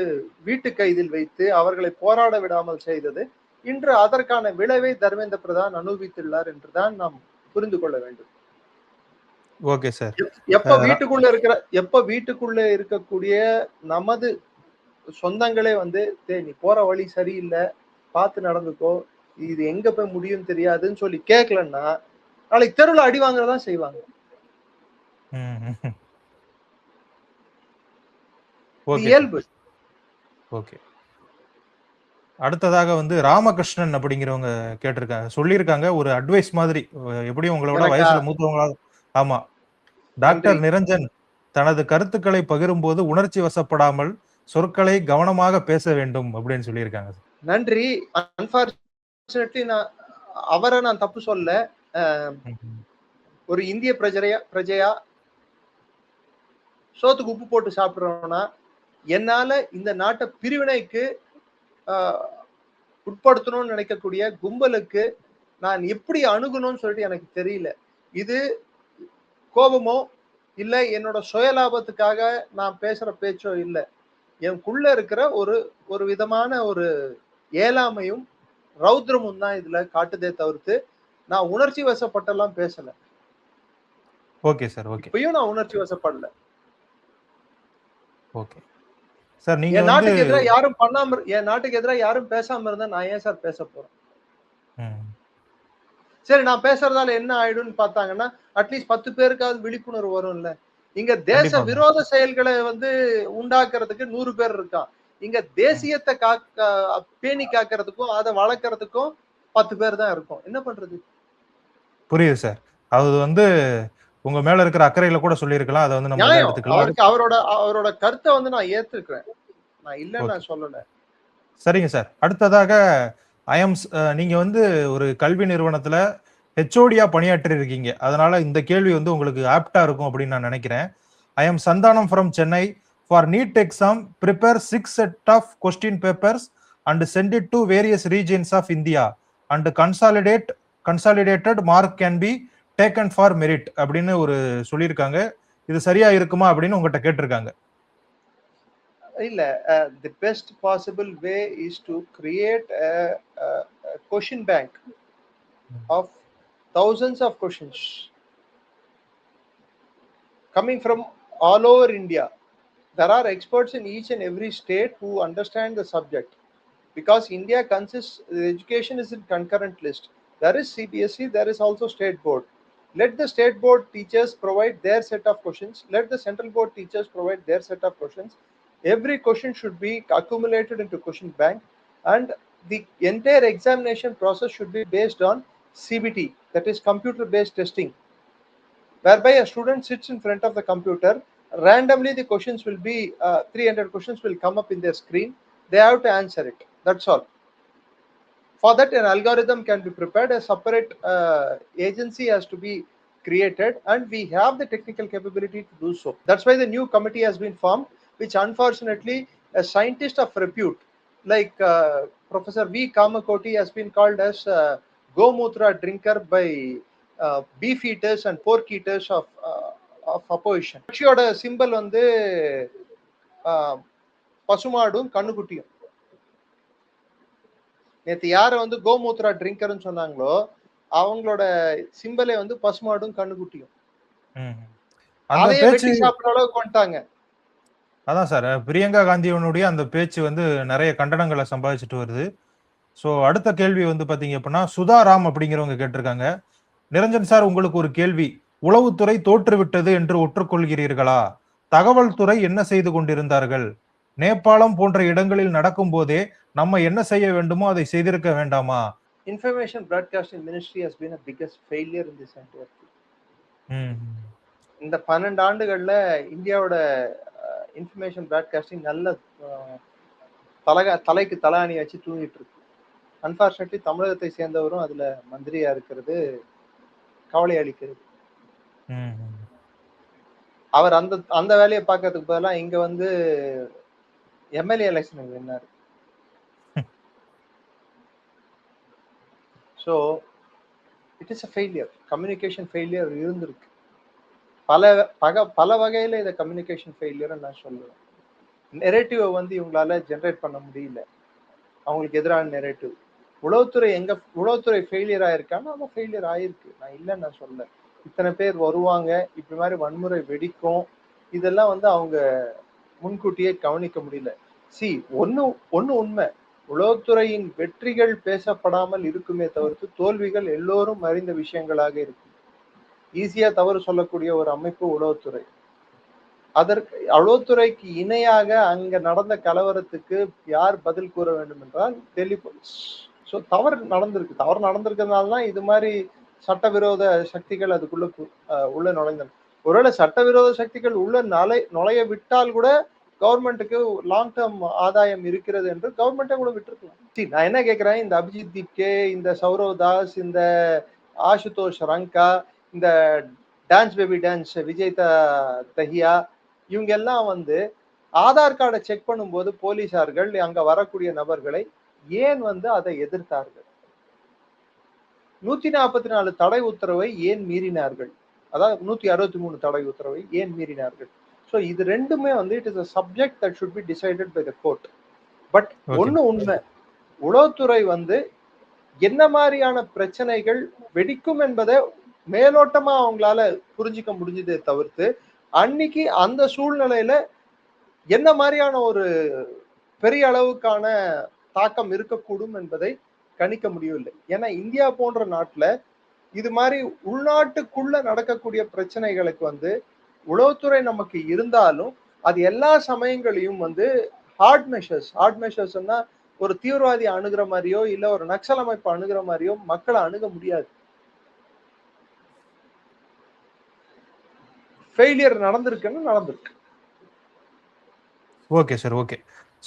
வீட்டு கைதில் வைத்து அவர்களை போராட விடாமல் செய்தது. இன்று அதற்கான விளைவை தர்மேந்திர பிரதான் அனுபவித்துள்ளார் என்றுதான் நாம் புரிந்து கொள்ள வேண்டும். Okay sir. எப்ப வீட்டுக்குள்ள இருக்கக்கூடிய நமது சொந்தங்களே வந்து நீ போற வழி சரியில்லை, பார்த்து நடந்துக்கோ, இது எங்க போய் முடியும் தெரியாதுன்னு சொல்லி கேட்கலன்னா நாளைக்கு தெருவில் அடி வாங்குறதான் செய்வாங்க. இயல்பு. ஓகே. அடுத்ததாக வந்து ராமகிருஷ்ணன் அப்படிங்கிறவங்க கேட்டிருக்காங்க, சொல்லியிருக்காங்க ஒரு அட்வைஸ் மாதிரி, எப்படியும் உங்களோட வயசுல மூத்தவங்களா. ஆமா. டாக்டர் நிரஞ்சன் தனது கருத்துக்களை பகிரும் போது உணர்ச்சி வசப்படாமல் சொற்களை கவனமாக பேச வேண்டும் அப்படின்னு சொல்லியிருக்காங்க. நன்றி. அன்பார்ச்சுனேட்லி அவரை நான் தப்பு சொல்ல. ஒரு இந்திய பிரஜையா சோத்துக்கு உப்பு போட்டு சாப்பிடுறோம்னா என்னால இந்த நாட்டை பிரிவினைக்கு உட்படுத்தணும்னு நினைக்கக்கூடிய கும்பலுக்கு நான் எப்படி அணுகணும்னு சொல்லிட்டு எனக்கு தெரியல. இது கோபமோ இல்ல என்னோட சுயலாபத்துக்காக நான் பேசுற பேச்சோ இல்லை. எனக்குள்ள இருக்கிற ஒரு விதமான ஒரு ஏழாமையும் ரௌத்ரமும் தான் இதுல காட்டுதே தவிர்த்து நான் உணர்ச்சி வசப்பட்டெல்லாம் பேசல. Okay sir. ஓகே. இப்பயும் நான் உணர்ச்சி வசப்படல. Okay sir. நீங்க என் நாட்டுக்கு எதிராக யாரும் பண்ணாம, என் நாட்டுக்கு எதிராக யாரும் பேசாம இருந்தா நான் ஏன் சார் பேச போறேன்? சரி, நான் பேசுறதால என்ன ஆயிடும்னு பார்த்தாங்கன்னா அட்லீஸ்ட் 10 பேருக்காவது விழிப்புணர்வு வரும்ல. இங்க தேச விரோத செயல்களை வந்து உண்டாக்குறதுக்கு 100 பேர் இருக்கான். இங்க தேசியத்தை பேணி காக்கிறதுக்கும் அதை வளர்க்கறதுக்கும் 10 பேர் தான் இருக்கும். என்ன பண்றது? புரியுது சார். அது வந்து உங்க மேல இருக்கிற அக்கறையில கூட சொல்லியிருக்கலாம். அதை வந்து நம்ம எல்லாம் நியாயம். எடுத்துக்கலாம். அவருக்கு அவரோட கருத்தை வந்து நான் ஏத்துக்கிறேன். நான் இல்லைன்னு ஓகே, நான் சொல்லல. சரிங்க சார். அடுத்ததாக நீங்க வந்து ஒரு கல்வி நிறுவனத்துல ஹெச்ஓடியா பணியாற்றி இருக்கீங்க. அதனால இந்த கேள்வி வந்து உங்களுக்கு ஆப்டா இருக்கும் அப்படின்னு நான் நினைக்கிறேன். I am Santhanam from Chennai. For NEET exam prepare 6 set of question papers and sent it to various regions of India and consolidated mark can be taken for merit அப்படின்னு ஒரு சொல்லியிருக்காங்க. இது சரியா இருக்குமா அப்படின்னு உங்ககிட்ட கேட்டிருக்காங்க. இல்ல, the best possible way is to create a question bank of thousands of questions coming from all over India. There are experts in each and every state who understand the subject, because India consists, the education is in concurrent list. There is CBSE, there is also state board. Let the state board teachers provide their set of questions. Let the central board teachers provide their set of questions. Every question should be accumulated into question bank, and the entire examination process should be based on CBT, that is computer based testing, whereby a student sits in front of the computer. Randomly the questions will be 300 questions will come up in their screen. They have to answer it. That's all. For that, an algorithm can be prepared. A separate agency has to be created, and we have the technical capability to do so. That's why the new committee has been formed, which unfortunately a scientist of repute like Professor V. Kamakoti has been called as Gomutra drinker by beef eaters and pork eaters of opposition. கட்சியோட symbol வந்து பசுமாடும் கண்ணுக்குட்டியும். நேத்து யார வந்து கோமூத்ரா ட்ரிங்கர்னு சொன்னாங்களோ அவங்களோட சிம்பலே வந்து பசுமாடும் கண்ணுக்குட்டியும். அதையே வெட்டி சாப்பிடுற அளவுக்கு வந்துட்டாங்க. அதான் சார், பிரியங்கா காந்தியினுடைய அந்த பேச்சு வந்து நிறைய கண்டனங்களை சம்பாதிச்சுட்டு வருது. ஸோ அடுத்த கேள்வி வந்து பாத்தீங்க அப்படின்னா சுதாராம் அப்படிங்கிறவங்க கேட்டிருக்காங்க. நிரஞ்சன் சார், உங்களுக்கு ஒரு கேள்வி. உளவுத்துறை தோற்றுவிட்டது என்று ஒற்றுக்கொள்கிறீர்களா? தகவல் துறை என்ன செய்து கொண்டிருந்தார்கள்? நேபாளம் போன்ற இடங்களில் நடக்கும் போதே நம்ம என்ன செய்ய வேண்டுமோ அதை செய்திருக்க வேண்டாமா? Information Broadcasting Ministry has been a biggest failure in this entire thing. இந்த 12 ஆண்டுகள்ல இந்தியாவோட இன்ஃபர்மேஷன் பிராட்காஸ்டிங் நல்ல தலைக்கு தலாணி வச்சு தூங்கிட்டு இருக்கு. அன்பார்ச்சுனேட்லி தமிழகத்தை சேர்ந்தவரும் அதுல மந்திரியா இருக்கிறது கவலை அளிக்கிறது. அவர் அந்த வேலையை பார்க்கறதுக்கு பதிலாக இங்க வந்து எம்எல்ஏ எலெக்ஷன் நின்னாரு. So it is a failure. Communication failure இருந்திருக்கு. பல வகையில இதை கம்யூனிகேஷன் ஃபெயிலியர் நான் சொல்லுவேன். நெரேட்டிவை வந்து இவங்களால ஜென்ரேட் பண்ண முடியல. அவங்களுக்கு எதிரான நெரேட்டிவ். உளவுத்துறை ஃபெயிலியர் ஆயிருக்கான்னு அவன் ஃபெயிலியர் ஆயிருக்கு. நான் இல்லைன்னு நான் சொல்ல. இத்தனை பேர் வருவாங்க, இப்படி மாதிரி வன்முறை வெடிக்கும், இதெல்லாம் வந்து அவங்க முன்கூட்டியே கவனிக்க முடியல. ஒண்ணு உண்மை, உளவுத்துறையின் வெற்றிகள் பேசப்படாமல் இருக்குமே தவிர்த்து தோல்விகள் எல்லோரும் அறிந்த விஷயங்களாக இருக்கு. ஈஸியா தவறு சொல்லக்கூடிய ஒரு அமைப்பு உளவுத்துறை. உளவுத்துறைக்கு இணையாக அங்க நடந்த கலவரத்துக்கு யார் பதில் கூற வேண்டும் என்றால் டெல்லி போலீஸ். ஸோ தவறு நடந்திருக்கிறதுனாலதான் இது மாதிரி சட்டவிரோத சக்திகள் அதுக்குள்ள உள்ள நுழைந்தன. ஒருவேளை சட்டவிரோத சக்திகள் உள்ள நுழைய விட்டால் கூட கவர்மெண்ட்டுக்கு லாங் டேர்ம் ஆதாயம் இருக்கிறது என்று கவர்மெண்ட்டே கூட விட்டுருக்கலாம். நான் என்ன கேட்கிறேன், இந்த அபிஜித் தீப்கே, இந்த சௌரவ் தாஸ், இந்த ஆசுதோஷ் ரங்கா, இந்த dance baby dance Vijay Dahiya, இவங்க எல்லாம் வந்து ஆதார் கார்டை செக் பண்ணும்போது போலீசார்கள் அங்க வரக்கூடிய நபர்களை ஏன் வந்து அதை எதிர்த்தார்கள்? 144 தடை உத்தரவை ஏன் மீறினார்கள்? அதாவது 163 தடை உத்தரவை ஏன் மீறினார்கள்? ஸோ இது ரெண்டுமே வந்து it is a subject that should be decided by the court. But ஒண்ணு உண்மை, உளவுத்துறை வந்து என்ன மாதிரியான பிரச்சனைகள் வெடிக்கும் என்பதை மேலோட்டமா அவங்களால புரிஞ்சிக்க முடிஞ்சதே தவிர்த்து அன்னைக்கு அந்த சூழ்நிலையில என்ன மாதிரியான ஒரு பெரிய அளவுக்கான தாக்கம் இருக்கக்கூடும் என்பதை கணிக்க முடியவில்லை. ஏன்னா இந்தியா போன்ற நாட்டுல இது மாதிரி உள்நாட்டுக்குள்ள நடக்கக்கூடிய பிரச்சனைகளுக்கு வந்து உளவுத்துறை நமக்கு இருந்தாலும் அது எல்லா சமயங்களையும் வந்து ஹார்ட் மெஷர்ஸ்னா ஒரு தீவிரவாதி அணுகிற மாதிரியோ இல்ல ஒரு நக்சல் அமைப்பு அணுகிற மாதிரியோ மக்களை அணுக முடியாது. ஃபெயிலியர் நடந்திருக்குன்னு நடந்திருக்கு. Okay sir, okay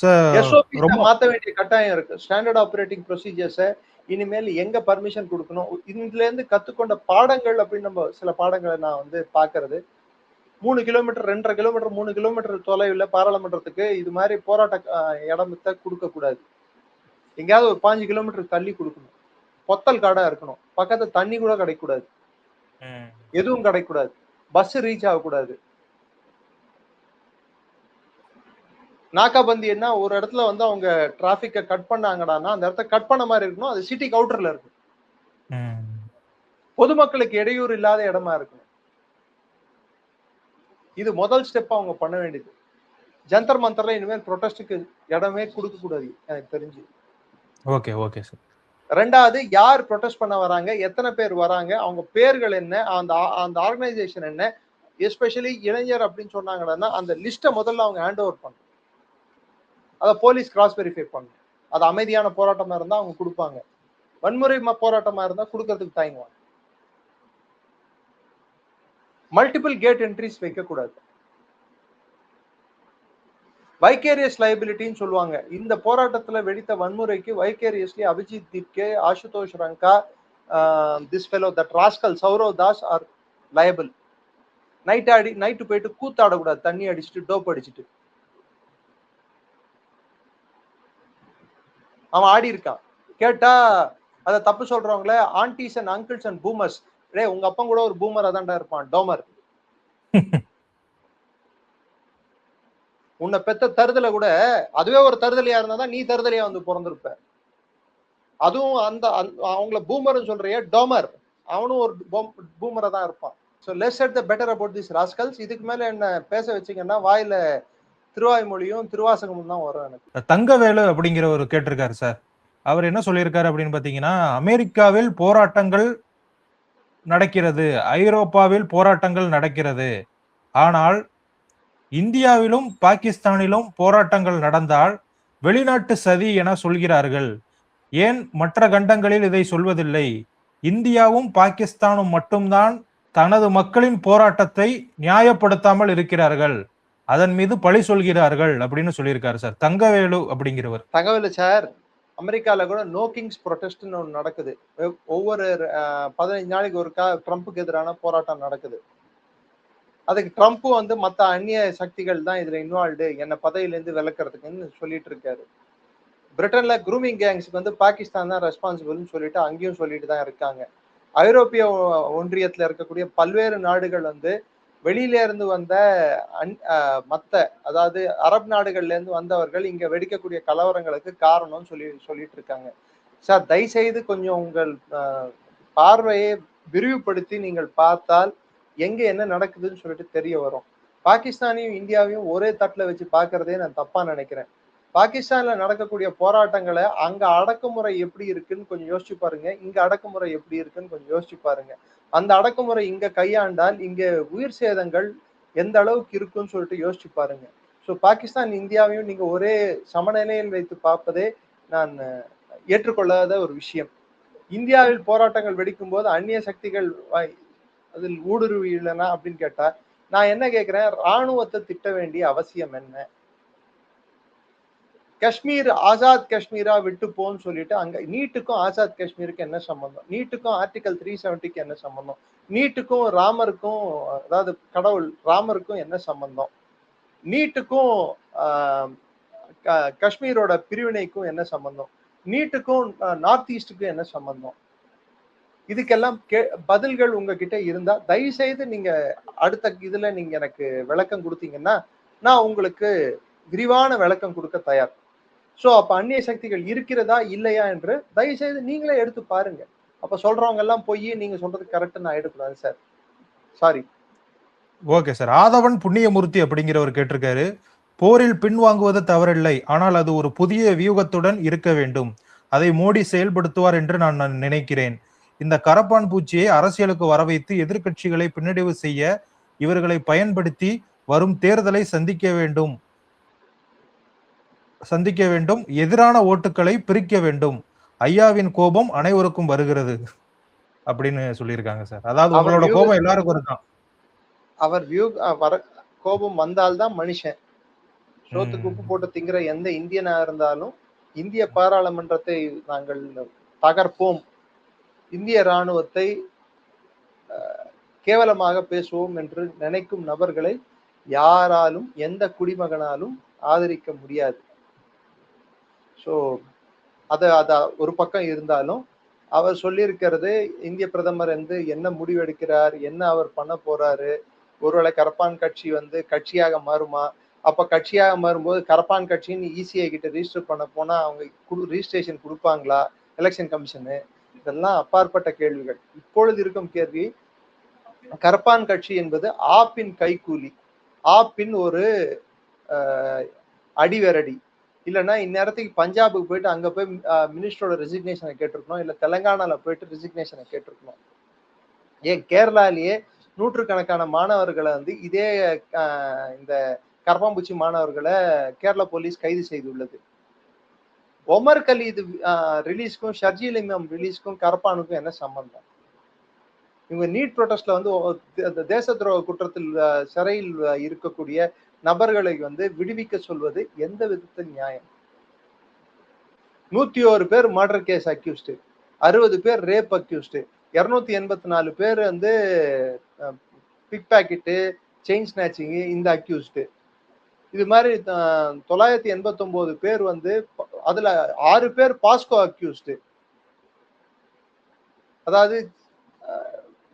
sir. எஸ்ஓபிஸ ரொம்ப மாத்த வேண்டிய கட்டாயம் இருக்கு. ஸ்டாண்டர்ட் ஆப்பரேட்டிங் ப்ரொசீஜர்ஸ இனிமேல் எங்க பர்மிஷன் கொடுக்கணும், இதுல இருந்து கத்துக்கொண்ட பாடங்கள் அப்படின்னு நம்ம சில பாடங்களை நான் வந்து பாக்குறது, 3 கிலோமீட்டர் 2.5 கிலோமீட்டர் 3 கிலோமீட்டர் தொலைவில் பாராளுமன்றத்துக்கு இது மாதிரி போராட்ட இடத்தை கொடுக்க கூடாது. எங்கேயாவது ஒரு 5 கிலோமீட்டர் தள்ளி கொடுக்கணும். பொத்தல் காடா இருக்கணும். பக்கத்துல தண்ணி கூட கிடைக்கூடாது, எதுவும் கிடைக்கூடாது, பஸ் ரீச் ஆகக்கூடாது. நாக்காபந்தி என்ன, ஒரு இடத்துல வந்து அவங்க டிராபிக்க கட் பண்ணாங்கடான்னா அந்த இடத்த கட் பண்ண மாதிரி இருக்கணும். அது சிட்டி அவுட்டர்ல இருக்கும். பொதுமக்களுக்கு இடையூறு இல்லாத இடமா இருக்கணும். இது முதல் ஸ்டெப் அவங்க பண்ண வேண்டியது. ஜந்தர் மந்தர்ல இனிமேல் ப்ரொடெஸ்டுக்கு இடமே கொடுக்க கூடாது எனக்கு தெரிஞ்சு. Okay okay sir. ரெண்டாவது, யார் ப்ரொடெஸ்ட் பண்ண வராங்க, எத்தனை பேர் வராங்க, அவங்க பேர்கள் என்ன, அந்த ஆர்கனைசேஷன் என்ன, எஸ்பெஷலி இளைஞர் அப்படின்னு சொன்னாங்கன்னா அந்த லிஸ்ட்டை முதல்ல அவங்க ஹேண்ட் ஓவர் பண்ணணும். அதை போலீஸ் கிராஸ் வெரிஃபை பண்ணணும். அது அமைதியான போராட்டமா இருந்தா அவங்க கொடுப்பாங்க, வன்முறை போராட்டமா இருந்தா கொடுக்கறதுக்கு தயங்குவாங்க. மல்டிபிள் கேட் என்ட்ரிஸ் வைக்க கூடாது. வைகேரியஸ் லைபிலிட்டின்னு சொல்லுவாங்க. இந்த போராட்டத்துல வெடித்த வன்முறைக்கு vicariously Abhijit Dipke, Ashutosh Ranga, this fellow that rascal Sourav Das are liable. Night போயிட்டு கூத்தாடக்கூடாது, தண்ணி அடிச்சுட்டு டோப் அடிச்சுட்டு. அவன் ஆடி இருக்கான். கேட்டா அதை தப்பு சொல்றவங்கள aunties and uncles and boomers, டே உங்க அப்பா கூட ஒரு பூமர் அதான்டா இருப்பான், டோமர். உன்னை பெத்த தருதலை கூட அதுவே ஒரு தருதலையா இருந்தாதான் நீ தருதலையா வந்து பிறந்திருப்ப. அதுவும் அந்த அவங்கள பூமர்னு சொல்றிய டோமர், அவனும் ஒரு பூமரா தான் இருப்பான். So less set the better about this rascals. இதுக்கு மேல என்ன பேச வச்சீங்கன்னா வாயில திருவாய்மொழியும் திருவாசகமும் தான் வரும் எனக்கு. தங்கவேலு அப்படிங்கிற ஒரு கேட்டிருக்காரு சார். அவர் என்ன சொல்லியிருக்காரு அப்படின்னு பாத்தீங்கன்னா, அமெரிக்காவில் போராட்டங்கள் நடக்கிறது, ஐரோப்பாவில் போராட்டங்கள் நடக்கிறது, ஆனால் இந்தியாவிலும் பாகிஸ்தானிலும் போராட்டங்கள் நடந்தால் வெளிநாட்டு சதி என சொல்கிறார்கள். ஏன் மற்ற கண்டங்களில் இதை சொல்வதில்லை? இந்தியாவும் பாகிஸ்தானும் மட்டும்தான் தனது மக்களின் போராட்டத்தை நியாயப்படுத்தாமல் இருக்கிறார்கள், அதன் மீது பழி சொல்கிறார்கள் அப்படின்னு சொல்லியிருக்காரு சார் தங்கவேலு அப்படிங்கிறவர். தங்கவேலு சார், அமெரிக்கால கூட நோ கிங்ஸ் ப்ரொடெஸ்ட்னு ஒன்று நடக்குது. ஒவ்வொரு 15 நாளைக்கு ஒருக்கா ட்ரம்ப்புக்கு எதிரான போராட்டம் நடக்குது. அதுக்கு ட்ரம்ப் வந்து மற்ற அந்நிய சக்திகள் தான் இதுல இன்வால்வ்டு, என்ன பதவியிலேருந்து விளக்குறதுக்குன்னு சொல்லிட்டு இருக்காரு. பிரிட்டன்ல குரூமிங் கேங்ஸ்க்கு வந்து பாகிஸ்தான் தான் ரெஸ்பான்சிபிள்னு சொல்லிட்டு அங்கேயும் சொல்லிட்டு தான் இருக்காங்க. ஐரோப்பிய ஒன்றியத்துல இருக்கக்கூடிய பல்வேறு நாடுகள் வந்து வெளியில இருந்து வந்த மத்த, அதாவது அரபு நாடுகள்ல இருந்து வந்தவர்கள் இங்க வெடிக்கக்கூடிய கலவரங்களுக்கு காரணம் சொல்லிட்டு இருக்காங்க. சார் தயவுசெய்து கொஞ்சம் உங்கள் பார்வையை விரிவுபடுத்தி நீங்கள் பார்த்தால் எங்க என்ன நடக்குதுன்னு சொல்லிட்டு தெரிய வரும். பாகிஸ்தானையும் இந்தியாவையும் ஒரே தட்டுல வச்சு பாக்குறதே நான் தப்பா நினைக்கிறேன். பாகிஸ்தான்ல நடக்கக்கூடிய போராட்டங்களை அங்க அடக்குமுறை எப்படி இருக்குன்னு கொஞ்சம் யோசிச்சு பாருங்க, இங்க அடக்குமுறை எப்படி இருக்குன்னு கொஞ்சம் யோசிச்சு பாருங்க. அந்த அடக்குமுறை இங்க கையாண்டால் இங்க உயிர் சேதங்கள் எந்த அளவுக்கு இருக்குன்னு சொல்லிட்டு யோசிச்சு பாருங்க. ஸோ பாகிஸ்தான் இந்தியாவையும் நீங்க ஒரே சமநிலையில் வைத்து பார்ப்பதே நான் ஏற்றுக்கொள்ளாத ஒரு விஷயம். இந்தியாவில் போராட்டங்கள் வெடிக்கும் போது அந்நிய சக்திகள் அதில் ஊடுருவி இல்லைனா அப்படின்னு கேட்டா நான் என்ன கேட்கிறேன், ராணுவத்தை திட்ட வேண்டிய அவசியம் என்ன? காஷ்மீர் ஆசாத் காஷ்மீரா விட்டு போன்னு சொல்லிட்டு அங்க நீட்டுக்கும் ஆசாத் காஷ்மீருக்கு என்ன சம்பந்தம்? நீட்டுக்கும் ஆர்டிகல் 370க்கு என்ன சம்பந்தம்? நீட்டுக்கும் ராமருக்கும், அதாவது கடவுள் ராமருக்கும் என்ன சம்பந்தம்? நீட்டுக்கும் காஷ்மீரோட பிரிவினைக்கும் என்ன சம்பந்தம்? நீட்டுக்கும் நார்த் ஈஸ்டுக்கும் என்ன சம்பந்தம்? இதுக்கெல்லாம் பதில்கள் உங்ககிட்ட இருந்தா தயவு செய்து நீங்க அடுத்த இதுல நீங்க எனக்கு விளக்கம் கொடுத்தீங்கன்னா நான் உங்களுக்கு விரிவான விளக்கம் கொடுக்க தயார். சோ அப்ப அந்நிய சக்திகள் இருக்கிறதா இல்லையா என்று தயவு செய்து நீங்களே எடுத்து பாருங்க. அப்ப சொல்றவங்க எல்லாம் போய் நீங்க சொல்றது கரெக்ட் நான் எடுக்கூடாது sir, sorry. Okay sir. Aadhavan Punniyamoorthy அப்படிங்கிறவர் கேட்டிருக்காரு, போரில் பின்வாங்குவது தவறில்லை, ஆனால் அது ஒரு புதிய வியூகத்துடன் இருக்க வேண்டும், அதை மோடி செயல்படுத்துவார் என்று நான் நினைக்கிறேன். இந்த கரப்பான் பூச்சியை அரசியலுக்கு வரவைத்து எதிர்கட்சிகளை பின்னடைவு செய்ய இவர்களை பயன்படுத்தி வரும் தேர்தலை சந்திக்க வேண்டும், எதிரான ஓட்டுகளை பிரிக்க வேண்டும். ஐயாவின் கோபம் அனைவருக்கும் வருகிறது அப்படின்னு சொல்லியிருக்காங்க சார். அதாவது உங்களோட கோபம் எல்லாருக்கும் இருக்கான். அவர் வர கோபம் வந்தால்தான் மனுஷன். சோத்துக்கு உப்பு போட்டு திங்கிற எந்த இந்தியனா இருந்தாலும் இந்திய பாராளுமன்றத்தை நாங்கள் தகர்ப்போம், இந்திய ராணுவத்தை கேவலமாக பேசுவோம் என்று நினைக்கும் நபர்களை யாராலும் எந்த குடிமகனாலும் ஆதரிக்க முடியாது. ஸோ அத ஒரு பக்கம் இருந்தாலும் அவர் சொல்லியிருக்கிறது, இந்திய பிரதமர் வந்து என்ன முடிவெடுக்கிறார், என்ன அவர் பண்ண போறாரு, ஒருவேளை கரப்பான் கட்சி வந்து கட்சியாக மாறுமா, அப்ப கட்சியாக மாறும்போது கரப்பான் கட்சின்னு இசிஐ கிட்ட ரிஜிஸ்டர் பண்ண போனா அவங்க ரிஜிஸ்ட்ரேஷன் கொடுப்பாங்களா எலெக்ஷன் கமிஷனு? இதெல்லாம் அப்பாற்பட்ட கேள்விகள். இப்பொழுது இருக்கும் கேள்வி, கரப்பான் கட்சி என்பது ஆப்பின் கைக்கூலி, ஆப்பின் ஒரு அடிவரடி. இல்லைன்னா இந்நேரத்துக்கு பஞ்சாபுக்கு போயிட்டு அங்க போய் மினிஸ்டரோட ரெசிக்னேஷனை கேட்டிருக்கணும், இல்ல தெலங்கானால போயிட்டு ரெசிக்னேஷனை கேட்டிருக்கணும். ஏன் கேரளாலேயே நூற்றுக்கணக்கான மாணவர்களை வந்து இதே இந்த கரப்பாம்பூச்சி மாணவர்களை கேரளா போலீஸ் கைது செய்துள்ளது. ஒமர் கலீது ரிலீஸ்க்கும் ஷர்ஜீல் இமாம் ரிலீஸ்க்கும் கரப்பானுக்கும் என்ன சம்பந்தம்? இவங்க நீட் ப்ரொடெஸ்ட்ல வந்து தேச துரோக குற்றத்தில் சிறையில் இருக்கக்கூடிய நபர்களை வந்து விடுவிக்க சொல்வது எந்த விதத்தில் நியாயம்? 101 பேர் மர்டர் கேஸ் அக்யூஸ்டு, 60 பேர் ரேப் அக்யூஸ்டு, 284 பேர் வந்து பிக் பாக்கெட்டு, செயின் ஸ்நாச்சிங் இந்த அக்யூஸ்டு. இது மாதிரி 989 பேர் வந்து, அதுல 6 பேர் பாஸ்கோ அக்யூஸ்டு, அதாவது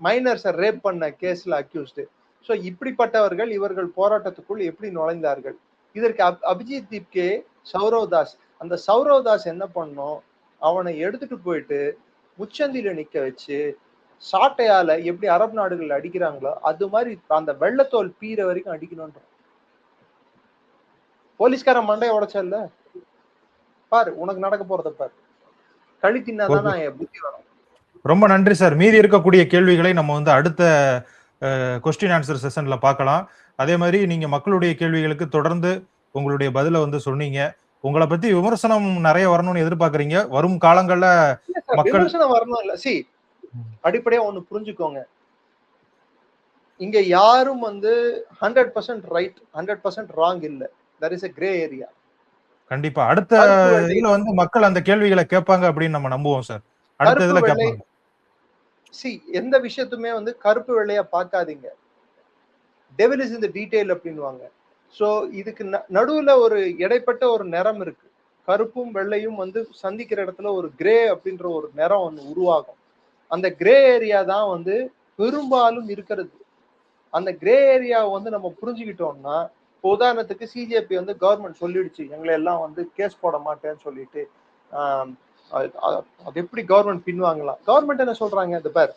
மைனர்ஸை ரேப் பண்ண கேஸ்ல அக்யூஸ்டு. ஸோ இப்படிப்பட்டவர்கள் இவர்கள் போராட்டத்துக்குள் எப்படி நுழைந்தார்கள்? இதற்கு அபிஜித் தீப்கே, சௌரவ் தாஸ், அந்த சௌரவ் தாஸ் என்ன பண்ணோம், அவனை எடுத்துட்டு போயிட்டு முச்சந்தில நிக்க வச்சு சாட்டையால எப்படி அரபு நாடுகள் அடிக்கிறாங்களோ அது மாதிரி அந்த வெள்ளத்தோல் பீற வரைக்கும் அடிக்கணும்ன்ற. போலீஸ்காரன் மண்டைய உடைச்சல்ல, பாரு உனக்கு நடக்க போறத பாரு, கழி தின்னாதான் புத்தி வரும். ரொம்ப நன்றி சார். மீதி இருக்கக்கூடிய கேள்விகளை நம்ம வந்து அடுத்த கொஸ்டின் ஆன்சர் செஷன்ல பார்க்கலாம். அதே மாதிரி நீங்க மக்களுடைய கேள்விகளுக்கு தொடர்ந்து உங்களுடைய பதில வந்து சொன்னீங்க. உங்களை பத்தி விமர்சனம் நிறைய வரணும்னு எதிர்பார்க்கறீங்க. வரும் காலங்கள்ல மக்கள் விமர்சனம் வரணும் இல்ல. சி, அடிப்படையா ஒண்ணு புரிஞ்சுக்கோங்க, இங்க யாரும் வந்து 100% ரைட் 100% ராங் இல்ல. there is a gray area. கண்டிப்பா அடுத்த இதுல வந்து மக்கள் அந்த கேள்விகளை கேட்பாங்க அப்படின்னு நம்ம நம்புவோம் சார். அடுத்த இதுல கேட்பாங்க. சி, எந்த விஷயத்துமே வந்து கருப்பு வெள்ளையா பார்க்காதீங்க. Devil is in the detail அப்படின்வாங்க. சோ இதுக்கு நடுவுல ஒரு இடைப்பட்ட ஒரு நிறம் இருக்கு. கருப்பும் வெள்ளையும் வந்து சந்திக்கிற இடத்துல ஒரு கிரே அப்படின்ற ஒரு நிறம் ஒன்று உருவாகும். அந்த கிரே ஏரியா தான் வந்து பெரும்பாலும் இருக்கிறது. அந்த கிரே ஏரியா வந்து நம்ம புரிஞ்சுக்கிட்டோம்னா, இப்போ உதாரணத்துக்கு சிஜேபி வந்து கவர்மெண்ட் சொல்லிடுச்சு எங்களை எல்லாம் வந்து கேஸ் போட மாட்டேன்னு சொல்லிட்டு, அது எப்படி கவர்மெண்ட் பின்வாங்கலாம்? கவர்மெண்ட் என்ன சொல்றாங்க, இந்த பேர்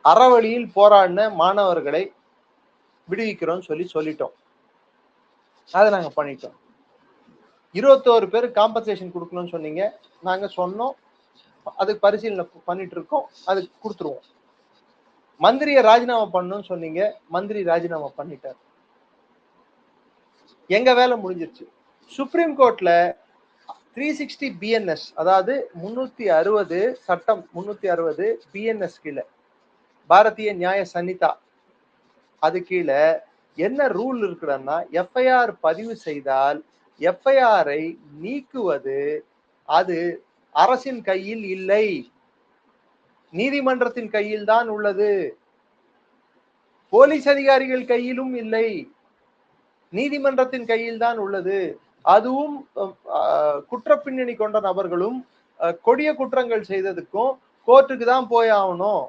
அறவழியில் போராடின மாணவர்களை விடுவிக்கிறோம்னு சொல்லிட்டோம். அதை நாங்க பண்ணிட்டோம். 21 பேர் காம்பன்சேஷன் கொடுக்கணும்னு சொன்னீங்க, நாங்க சொன்னோம், அதுக்கு பரிசீலனை பண்ணிட்டு இருக்கோம், அதுக்கு கொடுத்துருவோம். மந்திரியை ராஜினாமா பண்ணணும்னு சொன்னீங்க, மந்திரி ராஜினாமா பண்ணிட்டார். எங்க வேலை முடிஞ்சிருச்சு. சுப்ரீம் கோர்ட்ல 360 பிஎன்எஸ், அதாவது 360 சட்டம் 360 பிஎன்எஸ் கீழே, பாரதிய நியாய சன்னிதா, அது கீழே என்ன ரூல் இருக்குன்னா, எஃப்ஐஆர் பதிவு செய்தால் எஃப்ஐஆரை நீக்குவது அது அரசின் கையில் இல்லை, நீதிமன்றத்தின் கையில் தான் உள்ளது. போலீஸ் அதிகாரிகள் கையிலும் இல்லை, நீதிமன்றத்தின் கையில் தான் உள்ளது. அதுவும் குற்ற பின்னணி கொண்ட நபர்களும் கொடிய குற்றங்கள் செய்ததுக்கும் கோர்ட்டுக்கு தான் போய் ஆகணும்.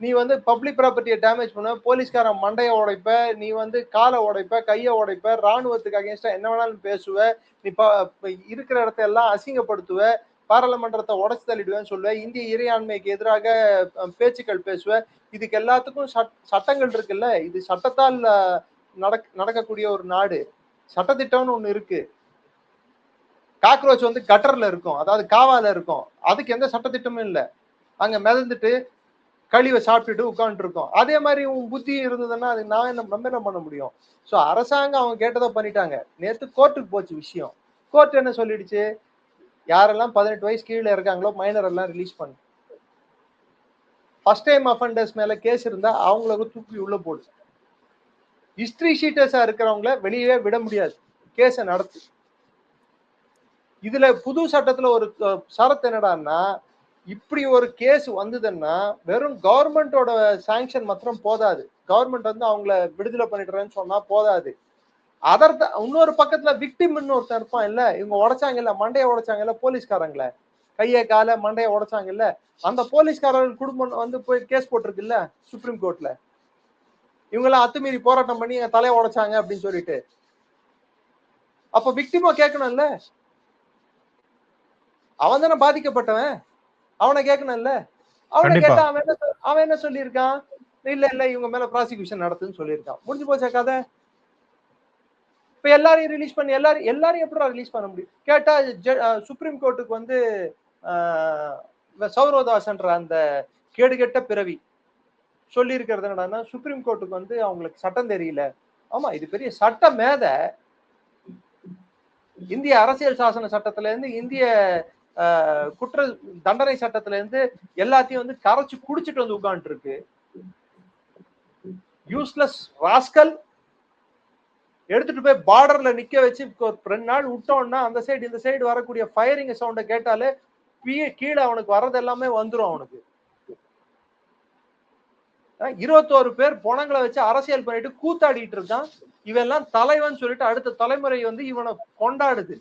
நீ வந்து பப்ளிக் ப்ராப்பர்ட்டியை டேமேஜ் பண்ண, போலீஸ்காரன் மண்டையை உடைப்ப, நீ வந்து காலை உடைப்ப, கையை உடைப்ப, ராணுவத்துக்கு அகேன்ஸ்டா என்ன வேணாலும் பேசுவ, நீ இருக்கிற இடத்த எல்லாம் அசிங்கப்படுத்துவ, பாராளுமன்றத்தை உடைச்சு தள்ளிடுவேன்னு சொல்லுவ, இந்திய இறையாண்மைக்கு எதிராக பேச்சுக்கள் பேசுவ. இதுக்கு எல்லாத்துக்கும் சட்டங்கள் இருக்குல்ல. இது சட்டத்தால் நடக்கக்கூடிய ஒரு நாடு. சட்டத்திட்டம்னு ஒண்ணு இருக்கு. காக்ரோச் வந்து கட்டர்ல இருக்கும், அதாவது காவால இருக்கும், அதுக்கு எந்த சட்டத்திட்டமும் இல்லை. அங்க மிதந்துட்டு கழிவை சாப்பிட்டுட்டு உட்காந்துட்டு இருக்கோம். அதே மாதிரி உன் புத்தி இருந்ததுன்னா அது நம்ம என்ன பண்ண முடியும்? ஸோ அரசாங்கம் அவங்க கேட்டதை பண்ணிட்டாங்க. நேற்று கோர்ட்டுக்கு போச்சு விஷயம். கோர்ட் என்ன சொல்லிடுச்சு, யாரெல்லாம் 18 வயசு கீழே இருக்காங்களோ மைனர் எல்லாம் ரிலீஸ் பண்ணு. ஃபர்ஸ்ட் டைம் அஃபண்டர்ஸ் மேல கேஸ் இருந்தா அவங்கள தூக்கி உள்ள போடு. ஹிஸ்டரி ஷீட்டர்ஸா இருக்கிறவங்கள வெளியே விட முடியாது, கேஸ நடத்து. இதுல புது சட்டத்துல ஒரு சரத்து என்னடான்னா, இப்படி ஒரு கேஸ் வந்ததுன்னா வெறும் கவர்மெண்டோட சாங்ஷன் மாத்திரம் போதாது. கவர்மெண்ட் வந்து அவங்கள விடுதலை பண்ணிடுறேன்னு சொன்னா போதாது. இன்னொரு பக்கத்துல விக்டிம்னு ஒருத்தன் இருப்பான் இல்ல, இவங்க உடைச்சாங்கல்ல, மண்டையை உடைச்சாங்கல்ல போலீஸ்காரங்கள, கைய கால மண்டையை உடைச்சாங்கல்ல, அந்த போலீஸ்காரர்கள் குடும்பம் வந்து போய் கேஸ் போட்டிருக்குல்ல சுப்ரீம் கோர்ட்ல, இவங்க எல்லாம் அத்துமீறி போராட்டம் பண்ணி எங்க தலையை உடைச்சாங்க அப்படின்னு சொல்லிட்டு. அப்ப விக்டிமா கேட்கணும்ல, அவன் தானே பாதிக்கப்பட்டவன், அவனை கேட்கணும்ல. அவனை கேட்டா அவன் என்ன சொல்லியிருக்கான், இல்ல இவங்க மேல ப்ராசிக்யூஷன் நடத்துன்னு சொல்லியிருக்கான். முடிஞ்சு போச்சா கதை. இப்ப எல்லாரையும் ரிலீஸ் பண்ணி எல்லாரையும் எப்படி ரிலீஸ் பண்ண முடியும் கேட்டா, சுப்ரீம் கோர்ட்டுக்கு வந்து சௌரோதாசன்ற அந்த கேடுகெட்ட பிறவி சொல்லி இருக்கிறது என்னன்னா, சுப்ரீம் கோர்ட்டுக்கு வந்து அவங்களுக்கு சட்டம் தெரியல. ஆமா, இது பெரிய சட்ட மேத. இந்திய அரசியல் சாசன சட்டத்துல இருந்து, இந்திய குற்ற தண்டனை சட்டத்துல இருந்து எல்லாத்தையும் வந்து கரைச்சு குடிச்சிட்டு வந்து உட்காந்துட்டு இருக்கு. Useless rascal. எடுத்துட்டு போய் பார்டர்ல நிக்க வச்சு 2 நாள் விட்டோம்னா அந்த சைடு இந்த சைடு வரக்கூடிய ஃபயரிங் சவுண்ட கேட்டாலே கீழே அவனுக்கு வர்றது எல்லாமே வந்துடும். அவனுக்கு 21 பேர் பொணங்களை வச்சு அரசியல் பண்ணிட்டு கூத்தாடிட்டு இருக்கான். இவெல்லாம் தலைவன் சொல்லிட்டு அடுத்த தலைமுறை வந்து இவனை கொண்டாடுது.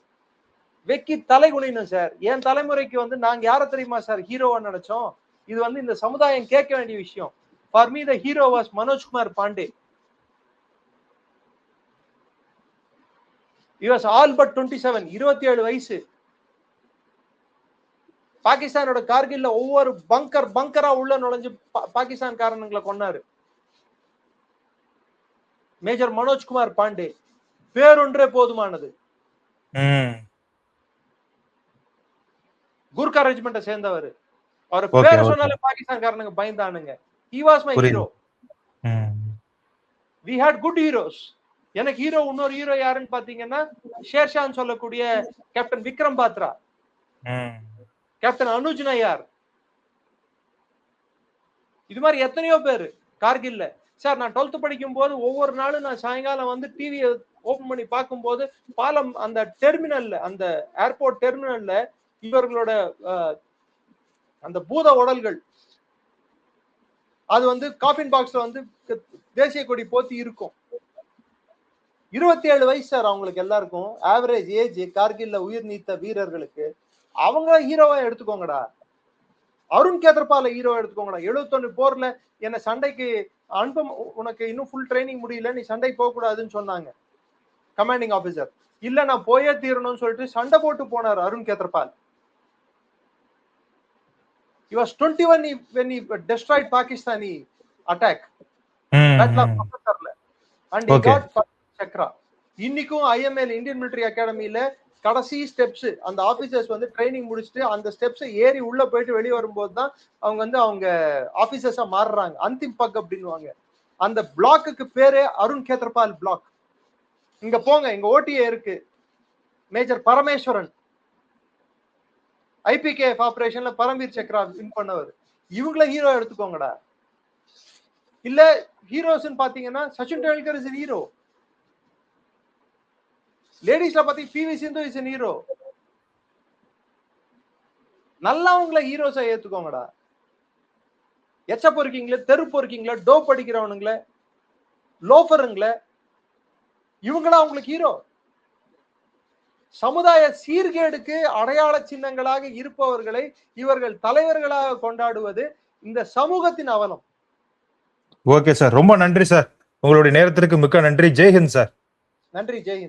வெக்கி தலை குனியணும் சார். என் தலைமுறைக்கு வந்து நாங்க யார தெரியுமா சார் ஹீரோவா நினைச்சோம். இது வந்து இந்த சமுதாயம் கேட்க வேண்டிய விஷயம். For me the hero was Manojkumar Pandey. He was all but 27, 27 வயசு. பாகிஸ்தானோட கார்கில்ல ஒவ்வொரு பங்கரா உள்ள நுழைஞ்சு பாகிஸ்தான் காரணங்களை கொன்னாரு. மேஜர் மனோஜ்குமார் பாண்டே பேரொன்றே போதுமானது. குர்கா ரெஜிமெண்ட்டை சேர்ந்தவர். அவர் பேர் சொன்னாலே பாகிஸ்தான் காரணங்க பயந்தானுங்க. He was my hero. We had good heroes. எனக்கு ஹீரோ இன்னொரு ஹீரோ யாருன்னு பாத்தீங்கன்னா, ஷேர்ஷான் சொல்லக்கூடிய கேப்டன் விக்ரம் பாத்ரா, கேப்டன் அனுஜ் நயார், இது மாதிரி எத்தனையோ பேரு கார்கில்ல. சார் நான் 12th படிக்கும் போது ஒவ்வொரு நாளும் நான் சாயங்காலம் வந்து டிவியை ஓபன் பண்ணி பார்க்கும் போது பாலம் அந்த டெர்மினல்ல, அந்த ஏர்போர்ட் டெர்மினல்ல இவர்களோட அந்த பூத உடல்கள் அது வந்து காஃபின் பாக்ஸ்ல வந்து தேசிய கொடி போத்தி இருக்கும். 27 வயசு சார் அவங்களுக்கு எல்லாருக்கும். ஆவரேஜ் ஏஜ் கார்கில்ல உயிர் நீத்த வீரர்களுக்கு. அவங்க ஹீரோவா எடுத்துக்கோங்கடா. அருண் கேத்ரபால ஹீரோ எடுத்துக்கோங்கடா. 71 போர்ல என்ன சண்டைக்கு அனுப்ப, உனக்கு இன்னும் ஃபுல் ட்ரைனிங் முடியல, நீ சண்டை போக கூடாதுன்னு சொன்னாங்க கமாண்டிங் ஆபீசர். இல்ல நான் போயே தீரணும்னு சொல்லிட்டு சண்டை போட்டு போனார் Arun Khetrapal. He was 21 when he destroyed Pakistani attack. Battle of Pakarla. And he got Chakra. இன்னைக்கும் ஐஎம்ஏல இந்தியன் மிலிட்டரி அகாடமியில கடைசி ஸ்டெப்ஸ் அந்த ஆபீசர்ஸ் வந்து ட்ரைனிங் முடிச்சுட்டு அந்த ஸ்டெப்ஸ் ஏறி உள்ள போயிட்டு வெளியே வரும்போது தான் அவங்க ஆபீசர்ஸா மாறுறாங்க. அந்திம் பக் அப்படின்னுவாங்க. அந்த பிளாக்குக்கு பேரே அருண் கேத்ரபால் பிளாக். இங்க போங்க, இங்க ஓடிஏ இருக்கு. Major Parameswaran IPKF ஆபரேஷன்ல Paramvir Chakra win பண்ணவர். இவங்கள ஹீரோ எடுத்துக்கோங்கடா. இல்ல ஹீரோஸ்ன்னு பாத்தீங்கன்னா சச்சின் டெண்டுல்கர் இஸ் ஹீரோ. லேடிஸ்ல பாத்தீங்க பிவி சிந்து இஸ் ஹீரோ. நல்லவங்களை ஹீரோஸா ஏத்துக்கோங்கடா. எச்ச பொறுக்கீங்களே, தெரு பொறுக்கீங்களே, டோப் அடிக்கிறவனுங்களே, லோஃபருங்களே, இவங்களா உங்களுக்கு ஹீரோ? சமுதாய சீர்கேடுக்கு அடையாள சின்னங்களாக இருப்பவர்களை இவர்கள் தலைவர்களாக கொண்டாடுவது இந்த சமூகத்தின் அவலம். ஓகே சார், ரொம்ப நன்றி சார். உங்களுடைய நேரத்திற்கு மிக்க நன்றி. ஜெய்ஹிந்த் சார். நன்றி, ஜெய்ஹிந்த்.